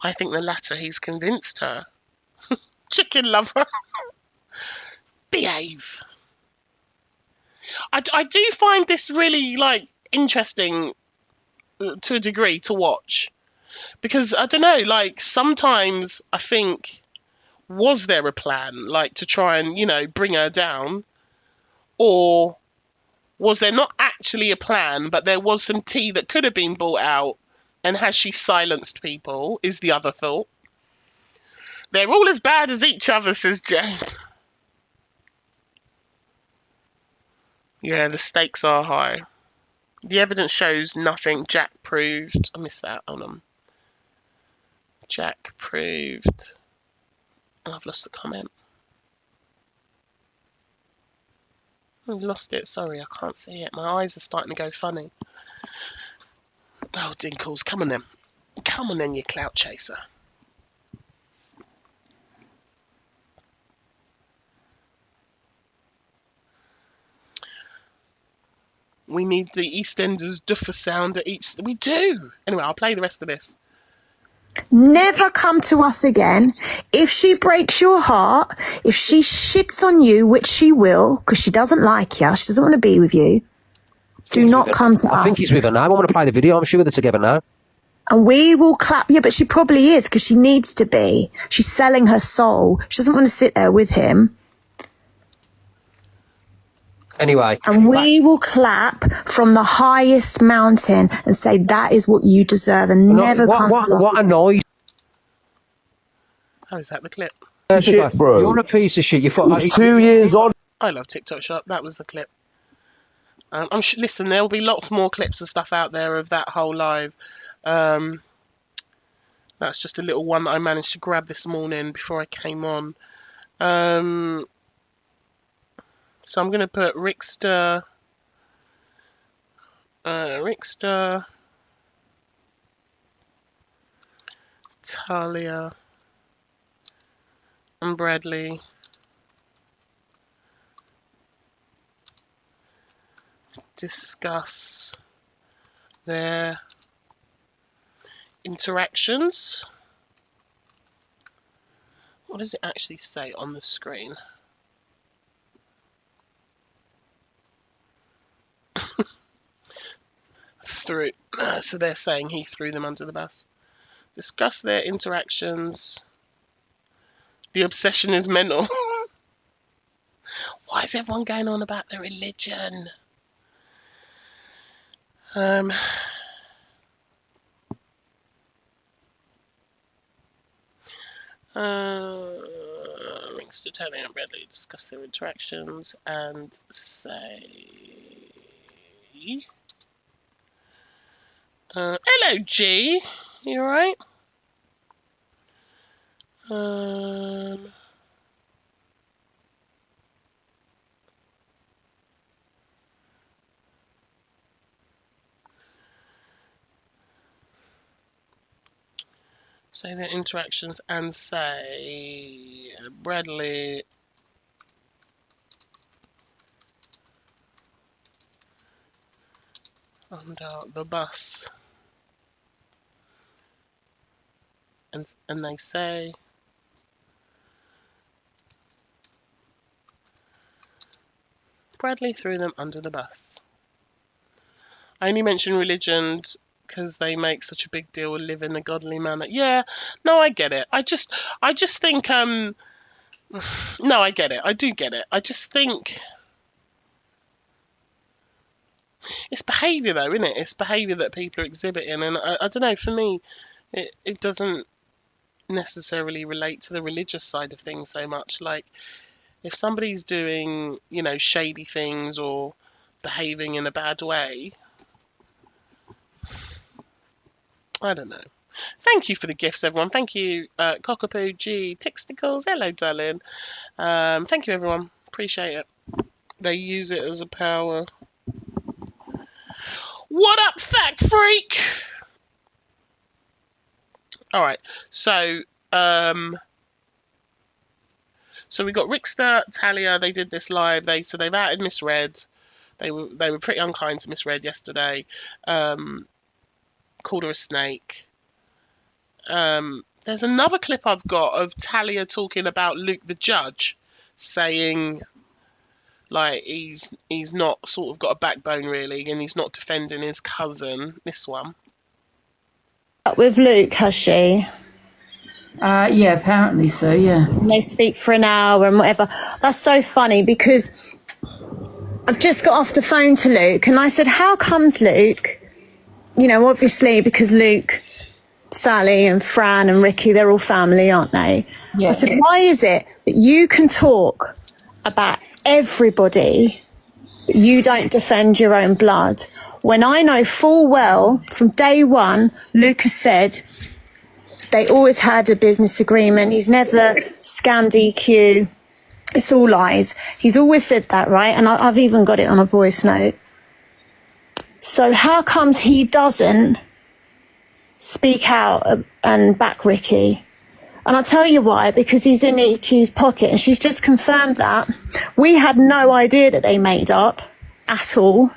I think the latter. He's convinced her. Chicken lover. Behave. I do find this really, like, interesting to a degree to watch. Because, I don't know, like, sometimes I think, was there a plan, like, to try and, bring her down? Or was there not actually a plan, but there was some tea that could have been brought out? And has she silenced people, is the other thought. They're all as bad as each other, says Jane. Yeah, the stakes are high. The evidence shows nothing. Jack proved... I missed that. Hold on. Jack proved... Oh, I've lost the comment. I've lost it. Sorry, I can't see it. My eyes are starting to go funny. Oh, Dinkles. Come on then. Come on then, you clout chaser. We need the EastEnders duffer sound at each... We do! Anyway, I'll play the rest of this. Never come to us again. If she breaks your heart, if she shits on you, which she will, because she doesn't like you, she doesn't want to be with you, do not come to us. I think he's with her now. I want to play the video. I'm sure they're together now. And we will clap. Yeah, but she probably is, because she needs to be. She's selling her soul. She doesn't want to sit there with him. Anyway. And we will clap from the highest mountain and say that is what you deserve, and never come to us. What a noise. How is that the clip? Shit, bro. You're a piece of shit. It's 2 years on. I love TikTok Shop. That was the clip. Listen, there will be lots more clips and stuff out there of that whole live. That's just a little one that I managed to grab this morning before I came on. So I'm going to put Rickster, Talia, and Bradley discuss their interactions. What does it actually say on the screen? So they're saying he threw them under the bus. Discuss their interactions. The obsession is mental. Why is everyone going on about their religion? Links to Tony and Bradley discuss their interactions and say... hello, G. You alright? Say their interactions and say Bradley under the bus. And they say Bradley threw them under the bus. I only mention religion because they make such a big deal of living a godly manner. Yeah, no, I get it. I just think no, I get it. I do get it. I just think it's behaviour though, isn't it? It's behaviour that people are exhibiting, and I don't know, for me it doesn't necessarily relate to the religious side of things so much. Like, if somebody's doing, you know, shady things or behaving in a bad way, I don't know. Thank you for the gifts, everyone. Thank you, Cockapoo, G, Tixticles. Hello, darling. Thank you, everyone. Appreciate it. They use it as a power. What up, fact freak? All right. So we got Rickster, Talia. They did this live. They've outed Miss Red. They were pretty unkind to Miss Red yesterday. Called her a snake. There's another clip I've got of Talia talking about Luke the Judge, saying like he's not sort of got a backbone really, and he's not defending his cousin. This one. With Luke, has she? Yeah, apparently so, yeah. And they speak for an hour and whatever. That's so funny because I've just got off the phone to Luke and I said, how comes Luke? You know, obviously because Luke, Sally and Fran and Ricky, they're all family, aren't they? Yeah. I said, why is it that you can talk about everybody, but you don't defend your own blood? When I know full well from day one, Lucas said they always had a business agreement. He's never scammed EQ. It's all lies. He's always said that, right? And I've even got it on a voice note. So how comes he doesn't speak out and back Ricky? And I'll tell you why, because he's in EQ's pocket and she's just confirmed that. We had no idea that they made up at all.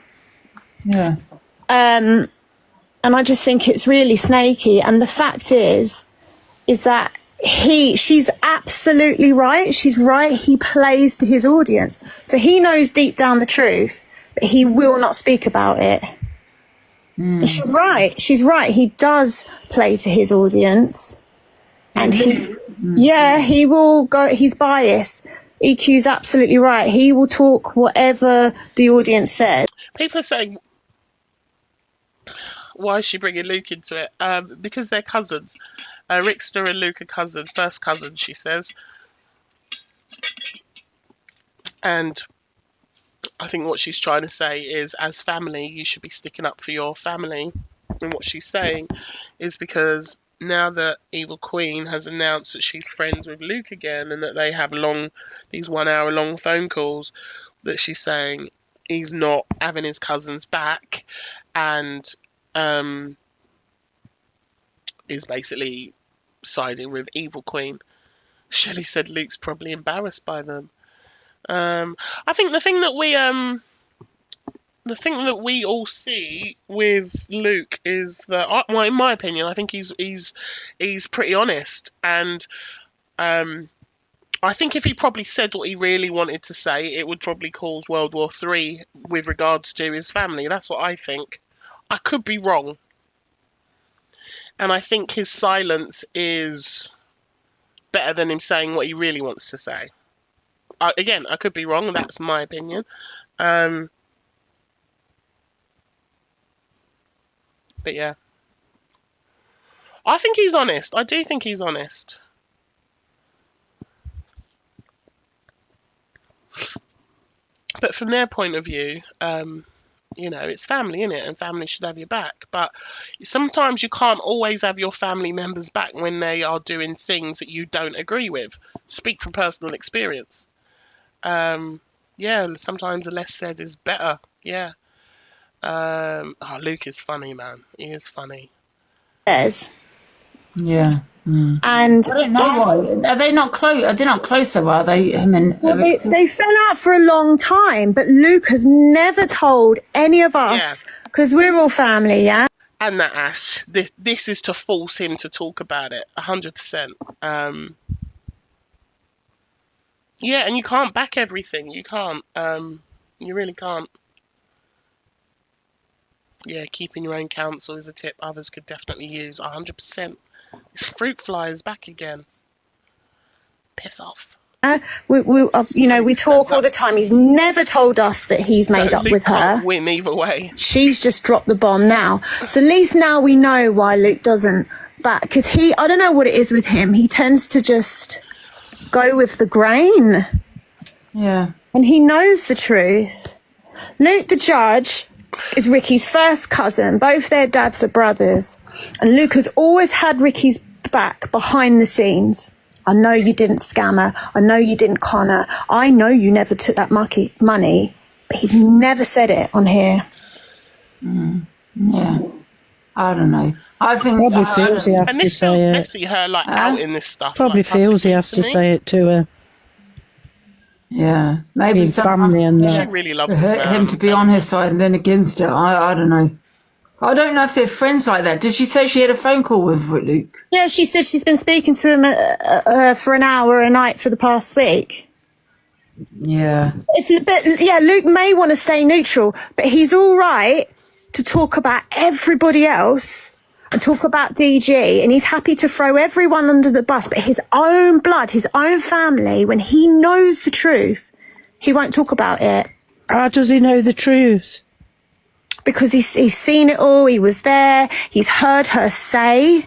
Yeah. And I just think it's really snaky. And the fact is that she's absolutely right. She's right. He plays to his audience. So he knows deep down the truth, but he will not speak about it. And she's right. She's right. He does play to his audience. And he will go, he's biased. EQ's absolutely right. He will talk whatever the audience says. People are saying, why is she bringing Luke into it? Because they're cousins. Rickster and Luke are cousins, first cousins, she says. And I think what she's trying to say is, as family, you should be sticking up for your family. And what she's saying is because now that Evil Queen has announced that she's friends with Luke again and that they have these 1 hour long phone calls, that she's saying he's not having his cousins back and is basically siding with Evil Queen. Shelley said Luke's probably embarrassed by them. I think the thing that we all see with Luke is that, well, in my opinion, I think he's pretty honest, and I think if he probably said what he really wanted to say, it would probably cause World War III with regards to his family. That's what I think. I could be wrong. And I think his silence is better than him saying what he really wants to say. Again, I could be wrong. That's my opinion. But yeah. I think he's honest. I do think he's honest. But from their point of view, you know, it's family, innit? And family should have your back. But sometimes you can't always have your family members back when they are doing things that you don't agree with. Speak from personal experience. Yeah, sometimes the less said is better. Yeah. Luke is funny, man. He is funny. Says. Yeah. And I don't know why. Are they not close? They're not closer, are they? I mean, well, they fell out for a long time, but Luke has never told any of us, because we're all family, yeah? And that, Ash, this is to force him to talk about it, 100%. Yeah, and you can't back everything. You can't. You really can't. Yeah, keeping your own counsel is a tip others could definitely use, 100%. This fruit fly is back again. Piss off. We talk all the time. He's never told us that he's made up Luke with her. can't win either way. She's just dropped the bomb now. So at least now we know why Luke doesn't back. Because I don't know what it is with him. He tends to just go with the grain. Yeah. And he knows the truth. Luke the judge is Ricky's first cousin. Both their dads are brothers. And Luke has always had Ricky's back behind the scenes. I know you didn't scam her. I know you didn't con her. I know you never took that money. But he's never said it on here. Yeah. I don't know. I think Probably feels he has And to this feels say it. messy, her like out in this stuff. Probably like, feels he publicly has to me. say it to her. Yeah, maybe Being family and She really loves this man. him to be on his side and then against her. I don't know. I don't know if they're friends like that. Did she say she had a phone call with Luke? Yeah, she said she's been speaking to him for an hour a night for the past week. Yeah. Luke may want to stay neutral, but he's all right to talk about everybody else and talk about DG, and he's happy to throw everyone under the bus, but his own blood, his own family, when he knows the truth, he won't talk about it. How does he know the truth? Because he's seen it all, he was there, he's heard her say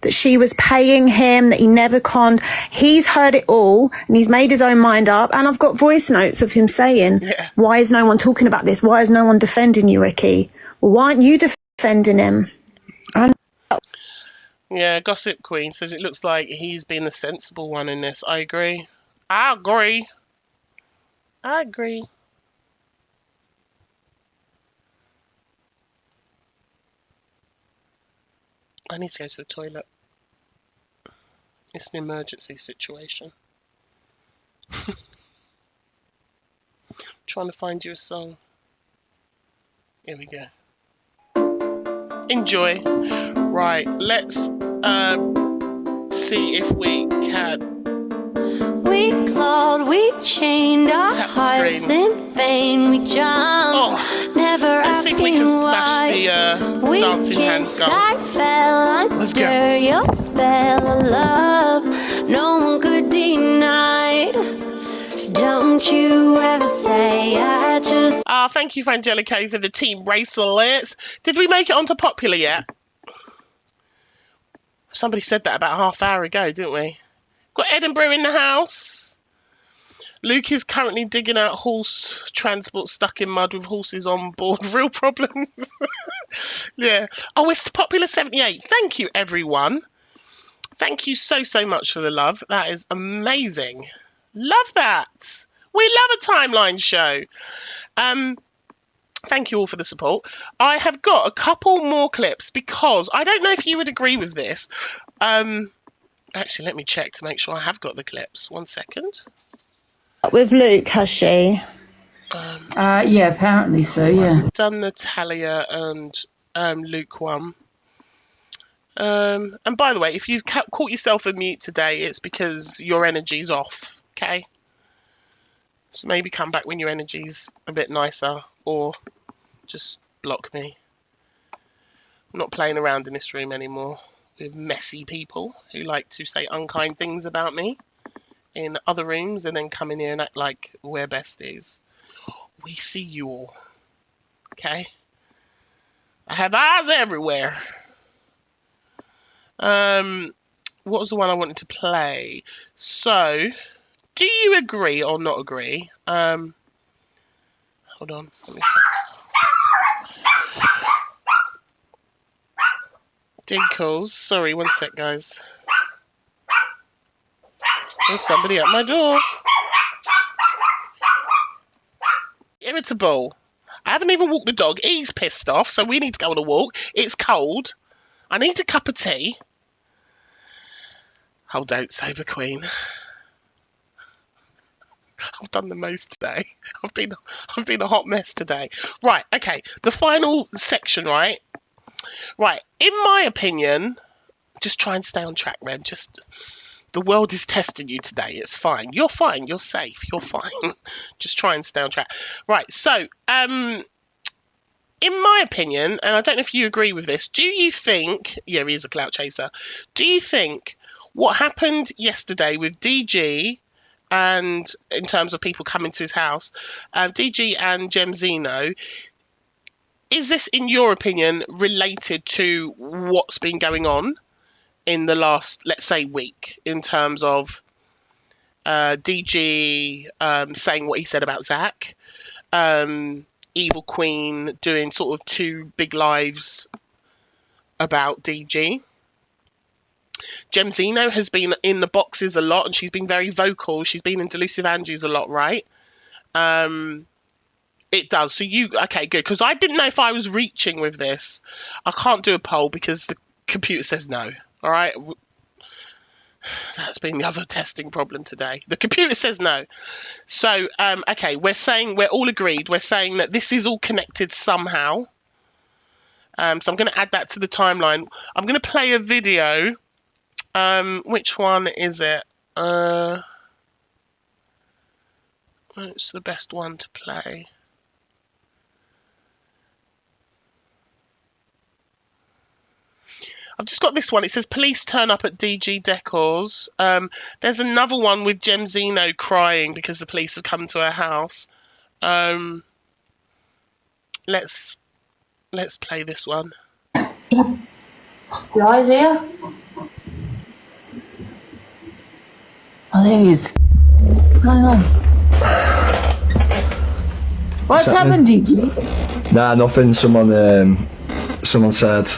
that she was paying him, that he never conned. He's heard it all, and he's made his own mind up, and I've got voice notes of him saying, why is no one talking about this? Why is no one defending you, Ricky? Well, why aren't you defending him? Yeah, Gossip Queen says it looks like he's been the sensible one in this. I agree. I agree. I agree. I need to go to the toilet. It's an emergency situation. Trying to find you a song. Here we go. Enjoy. Right, let's see if we can. We clawed, we chained our hearts in vain. We jumped, never Let's see if we asking can smash why. the We dancing hand kissed, gun. I fell Let's go. under your spell of love. No one could deny. Don't you ever say I just. Thank you, Frangelico, for the team bracelets. Did we make it onto popular yet? Somebody said that about half hour ago, didn't we? Got Edinburgh in the house. Luke is currently digging out horse transport stuck in mud with horses on board. Real problems. Yeah. Oh, it's popular 78. Thank you, everyone. Thank you so much for the love. That is amazing. Love that. We love a timeline show. Thank you all for the support. I have got a couple more clips because I don't know if you would agree with this. Actually, let me check to make sure I have got the clips. 1 second. With Luke, has she? Yeah, apparently so, yeah. I've done the Talia and Luke one. And by the way, if you've caught yourself a mute today, it's because your energy's off, okay? So maybe come back when your energy's a bit nicer, or just block me. I'm not playing around in this room anymore with messy people who like to say unkind things about me in other rooms and then come in here and act like we're besties. We see you all, okay? I have eyes everywhere. What was the one I wanted to play? So, do you agree or not agree? Hold on. Let me Dinkles. Sorry, 1 sec, guys. There's somebody at my door. Irritable. I haven't even walked the dog. He's pissed off, so we need to go on a walk. It's cold. I need a cup of tea. Hold out, Sober Queen. I've done the most today. I've been a hot mess today. Right, okay. The final section, right? Right. In my opinion, just try and stay on track, Rem. Just the world is testing you today. It's fine. You're fine. You're safe. You're fine. Just try and stay on track. Right. So, in my opinion, and I don't know if you agree with this, do you think? Yeah, he is a clout chaser. Do you think what happened yesterday with DG? And in terms of people coming to his house, DG and Gemzino, is this, in your opinion, related to what's been going on in the last, let's say, week, in terms of DG saying what he said about Zach, Evil Queen doing sort of 2 big lives about DG. Gemzino has been in the boxes a lot and she's been very vocal. She's been in Delusive Andrews a lot, right? It does. So okay, good. Because I didn't know if I was reaching with this. I can't do a poll because the computer says no. All right. That's been the other testing problem today. The computer says no. So, okay, we're all agreed. We're saying that this is all connected somehow. So I'm going to add that to the timeline. I'm going to play a video. Which one is it? It's the best one to play. I've just got this one. It says police turn up at DG Decors. There's another one with Gemzino crying because the police have come to her house. Let's play this one. Guys here? Oh, there he is. Hang on. What's happened, DG? Nah, nothing. Someone said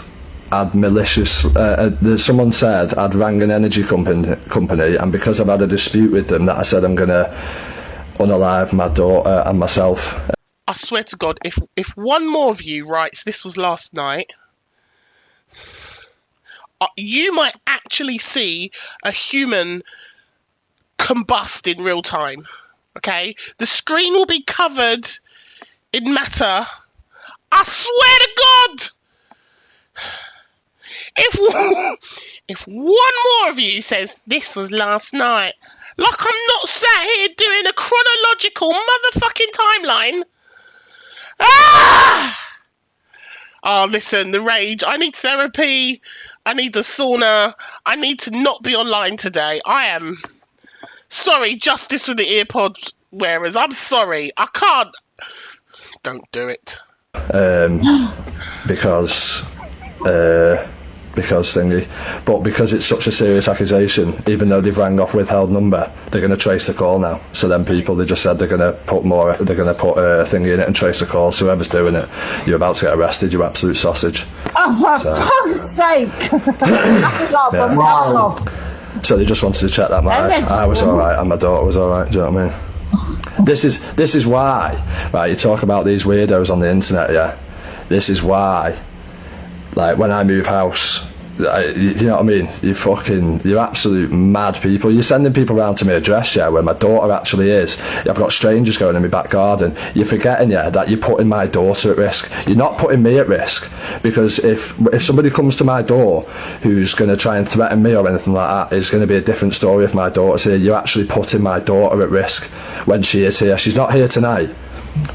I'd malicious. Someone said I'd rang an energy company, and because I've had a dispute with them, that I said I'm gonna unalive my daughter and myself. I swear to God, if one more of you writes "this was last night," you might actually see a human combust in real time. Okay, the screen will be covered in matter. I swear to God. If one more of you says this was last night, like I'm not sat here doing a chronological motherfucking timeline. Oh, listen, the rage. I need therapy. I need the sauna. I need to not be online today. I am sorry, justice for the earpod wearers. I'm sorry. I can't. Don't do it. Because thingy, but because it's such a serious accusation, even though they've rang off withheld number, they're going to trace the call now. So then they just said they're going to put a thingy in it and trace the call. So whoever's doing it, you're about to get arrested, you absolute sausage. Oh, for fuck's sake! So they just wanted to check that I was alright and my daughter was alright, do you know what I mean? This is why, right, you talk about these weirdos on the internet, yeah? This is why, like, when I move house, you know what I mean? You're absolute mad people. You're sending people around to my address, yeah, where my daughter actually is. I've got strangers going in my back garden. You're forgetting, yeah, that you're putting my daughter at risk. You're not putting me at risk, because if somebody comes to my door who's going to try and threaten me or anything like that, it's going to be a different story if my daughter's here. You're actually putting my daughter at risk when she is here. She's not here tonight.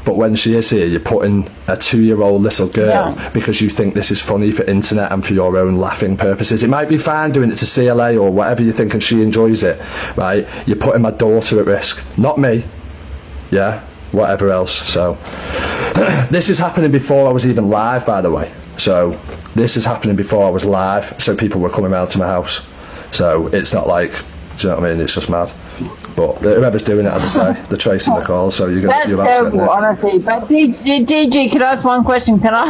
But when she is here, you're putting a 2-year-old little girl, because you think this is funny for internet and for your own laughing purposes. It might be fine doing it to CLA or whatever you think, and she enjoys it, right? You're putting my daughter at risk, not me. Yeah, whatever else. So this is happening before I was even live, by the way. So this is happening before I was live, so people were coming around to my house. So it's not like, do you know what I mean? It's just mad. But whoever's doing it, as I say, they're tracing the call, so you're That's terrible, honestly. But DG, can I ask one question? Can I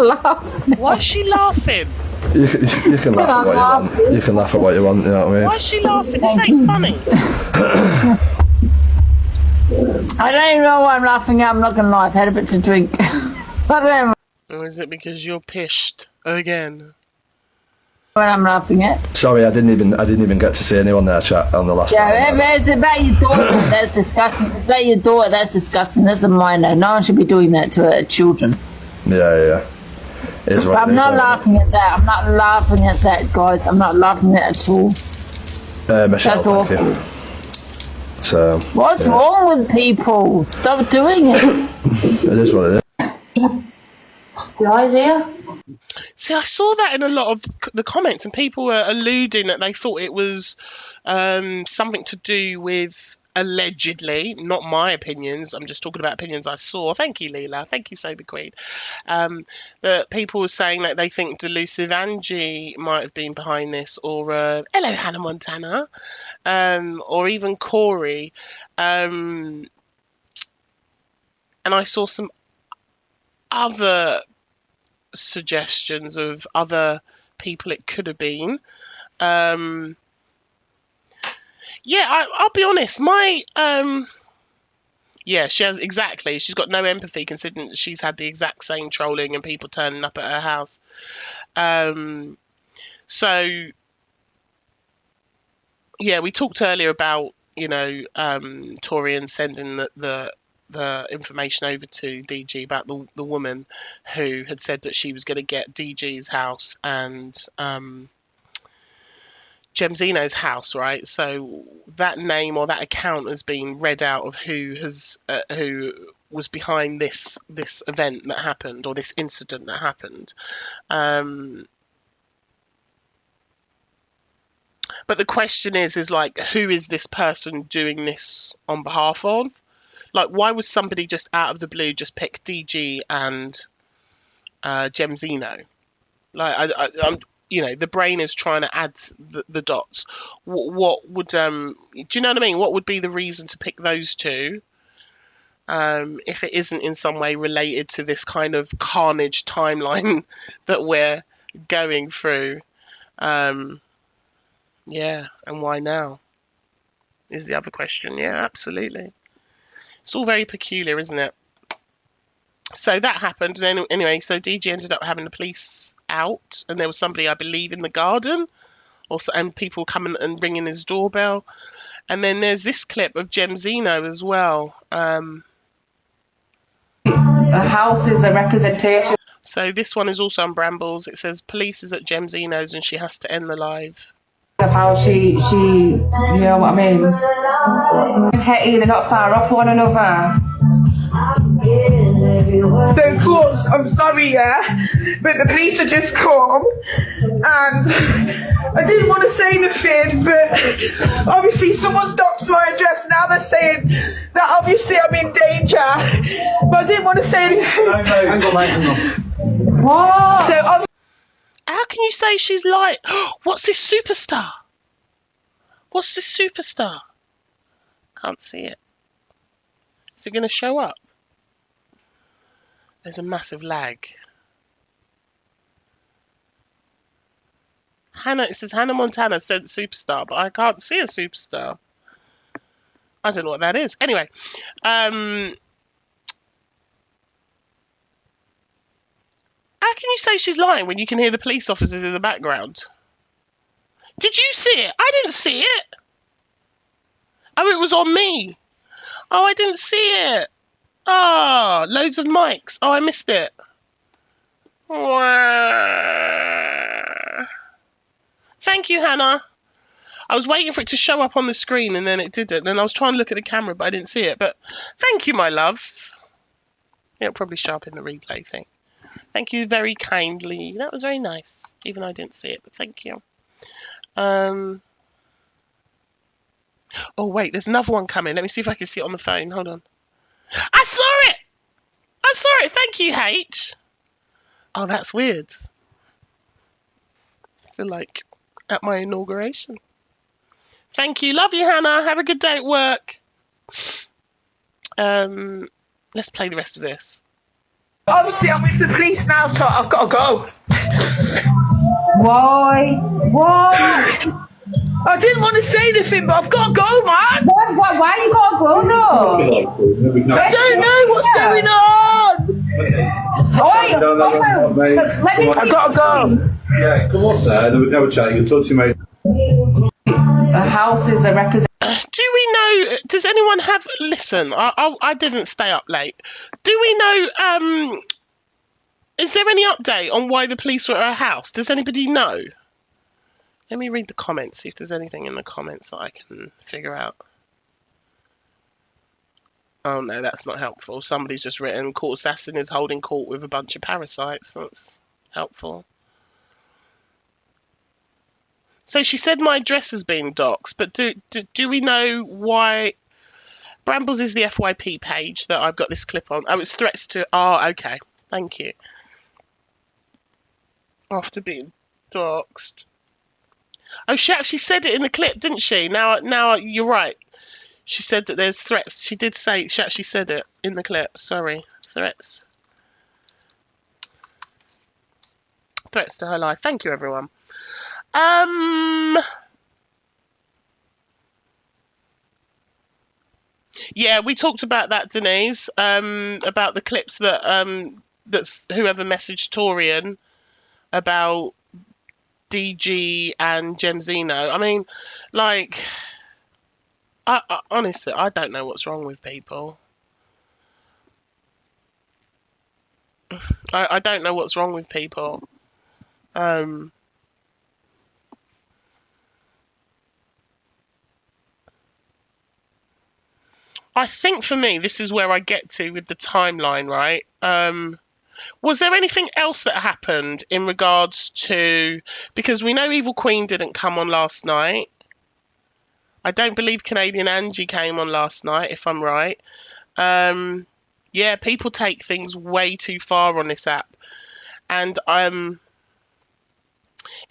laugh? Why is she laughing? You can laugh at what you want. You can laugh at what you want, you know what I mean? Why is she laughing? This ain't funny. I don't even know why I'm laughing at. I'm not going to lie. I've had a bit to drink. I don't know. Or is it because you're pissed again? What I'm laughing at. Sorry, I didn't even get to see anyone there chat on the last. Yeah, it's about your daughter. That's disgusting. It's about your daughter. That's disgusting. That's a minor. No one should be doing that to children. Yeah. But I'm not laughing at that. I'm not laughing at that, guys. I'm not laughing at it at all. Michelle, thank you. So. What's wrong with people? Stop doing it. It is what it is. Guys here? See, I saw that in a lot of the comments, and people were alluding that they thought it was something to do with allegedly, not my opinions, I'm just talking about opinions I saw. Thank you, Leela. Thank you, Sober Queen. That people were saying that they think Delusive Angie might have been behind this, or hello, Hannah Montana, or even Corey. And I saw some other suggestions of other people it could have been. Yeah, I'll be honest. Yeah, she has exactly. She's got no empathy considering that she's had the exact same trolling and people turning up at her house. So yeah, we talked earlier about Torian sending the information over to DG about the woman who had said that she was going to get DG's house and Gemzino's house, right? So that name or that account has been read out of who was behind this event that happened, or this incident that happened. But the question is like, who is this person doing this on behalf of? Like, why was somebody just out of the blue just pick DG and Gemzino? Like, I'm the brain is trying to add the dots. What would do you know what I mean? What would be the reason to pick those two? If it isn't in some way related to this kind of carnage timeline that we're going through. Yeah, and why now? Is the other question. Yeah, absolutely. It's all very peculiar, isn't it? So that happened, and then anyway, so DG ended up having the police out, and there was somebody, I believe, in the garden, and people coming and ringing his doorbell. And then there's this clip of Gemzino as well. The house is a representation. So this one is also on Brambles. It says police is at Gemzino's and she has to end the live. Of how she, you know what I mean? Hetty, they're not far off one another. Of course, I'm sorry, yeah, but the police had just come, and I didn't want to say anything, but obviously someone's doxed my address. Now they're saying that obviously I'm in danger, but I didn't want to say anything. What? So how can you say she's like, what's this superstar? What's this superstar? Can't see it. Is it going to show up? There's a massive lag. It says Hannah Montana said superstar, but I can't see a superstar. I don't know what that is. Anyway, how can you say she's lying when you can hear the police officers in the background? Did you see it? I didn't see it. Oh, it was on me. Oh, I didn't see it. Oh, loads of mics. Oh, I missed it. Thank you, Hannah. I was waiting for it to show up on the screen and then it didn't. And I was trying to look at the camera, but I didn't see it. But thank you, my love. It'll probably show up in the replay thing. Thank you very kindly. That was very nice. Even though I didn't see it, but thank you. Oh, wait, there's another one coming. Let me see if I can see it on the phone. Hold on. I saw it! I saw it. Thank you, H. Oh, that's weird. I feel like at my inauguration. Thank you. Love you, Hannah. Have a good day at work. Let's play the rest of this. obviously I'm with the police now, so I've got to go. Why? What? I didn't want to say anything, but I've got to go, man. Why you got to go, though? I don't know what's going on. Let me I've got to go. Yeah, come up there, then we can have a chat. You can talk to me. The house is a representative. Do we know, does anyone have, listen, I didn't stay up late. Do we know, is there any update on why the police were at her house? Does anybody know? Let me read the comments, see if there's anything in the comments that I can figure out. Oh no, that's not helpful. Somebody's just written, court assassin is holding court with a bunch of parasites. That's helpful. So she said my address has been doxed, but do we know why Brambles is the FYP page that I've got this clip on. Oh, it's threats to... Oh, okay. Thank you. After being doxed. Oh, she actually said it in the clip, didn't she? Now you're right. She said that there's threats. She did say... She actually said it in the clip. Sorry. Threats. Threats to her life. Thank you, everyone. Yeah, we talked about that, Denise. About the clips that's whoever messaged Torian about DG and Gemzino. I mean, like, I honestly, I don't know what's wrong with people. I don't know what's wrong with people. I think for me, this is where I get to with the timeline, right? Was there anything else that happened in regards to... Because we know Evil Queen didn't come on last night. I don't believe Canadian Angie came on last night, if I'm right. Yeah, people take things way too far on this app. And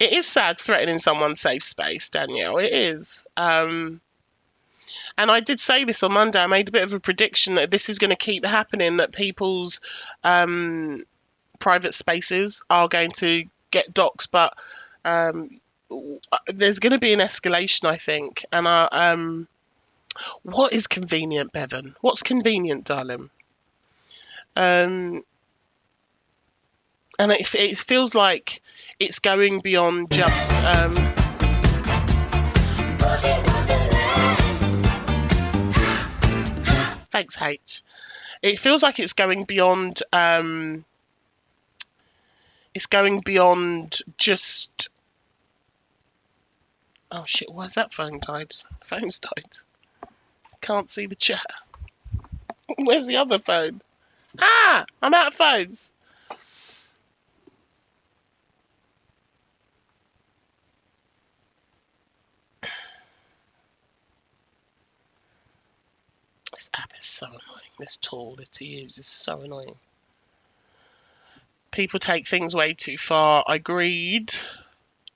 it is sad threatening someone's safe space, Danielle. It is. And I did say this on Monday. I made a bit of a prediction that this is going to keep happening, that people's private spaces are going to get doxed. But there's going to be an escalation, I think. And what is convenient, Bevan? What's convenient, darling? And it feels like it's going beyond just... Thanks, H. It feels like it's going beyond... it's going beyond just... Oh, shit, why's that phone died? Phone's died. Can't see the chat. Where's the other phone? Ah! I'm out of phones. This app is so annoying. This tool to use is so annoying. People take things way too far. Agreed.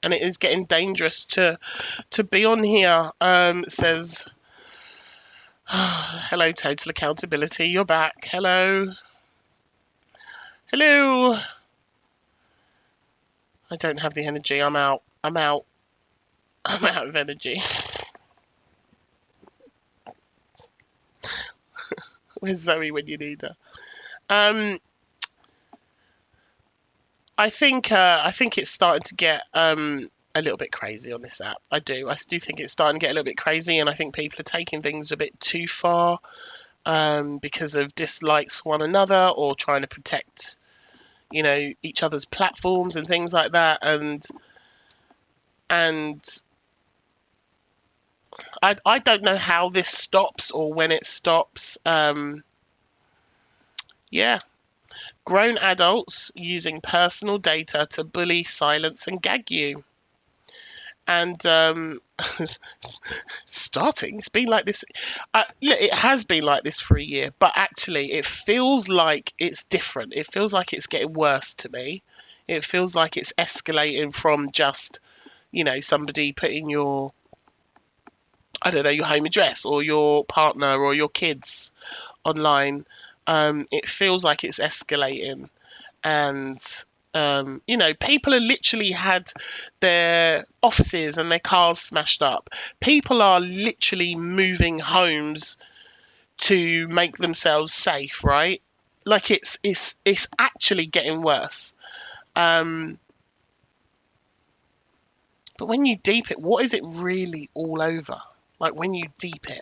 And it is getting dangerous to be on here. Says... Hello, Total Accountability. You're back. Hello. Hello. I don't have the energy. I'm out. I'm out of energy. Where's Zoe when you need her? I think it's starting to get a little bit crazy on this app. I do think it's starting to get a little bit crazy, and I think people are taking things a bit too far because of dislikes for one another, or trying to protect, each other's platforms and things like that. And I don't know how this stops or when it stops. Yeah. Grown adults using personal data to bully, silence, and gag you. And it's been like this. It has been like this for a year, but actually it feels like it's different. It feels like it's getting worse to me. It feels like it's escalating from just, somebody putting your, I don't know, your home address or your partner or your kids online. It feels like it's escalating, and people are literally had their offices and their cars smashed up. People are literally moving homes to make themselves safe, right? Like it's actually getting worse. But when you deep it, what is it really all over? Like when you deep it.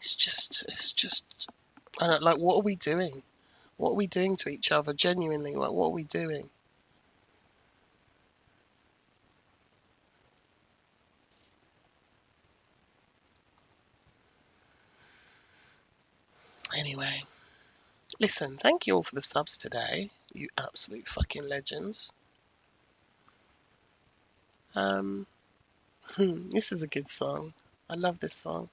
It's just, like, what are we doing? What are we doing to each other? Genuinely, like, what are we doing? Anyway, Listen, thank you all for the subs today, you absolute fucking legends. This is a good song. I love this song.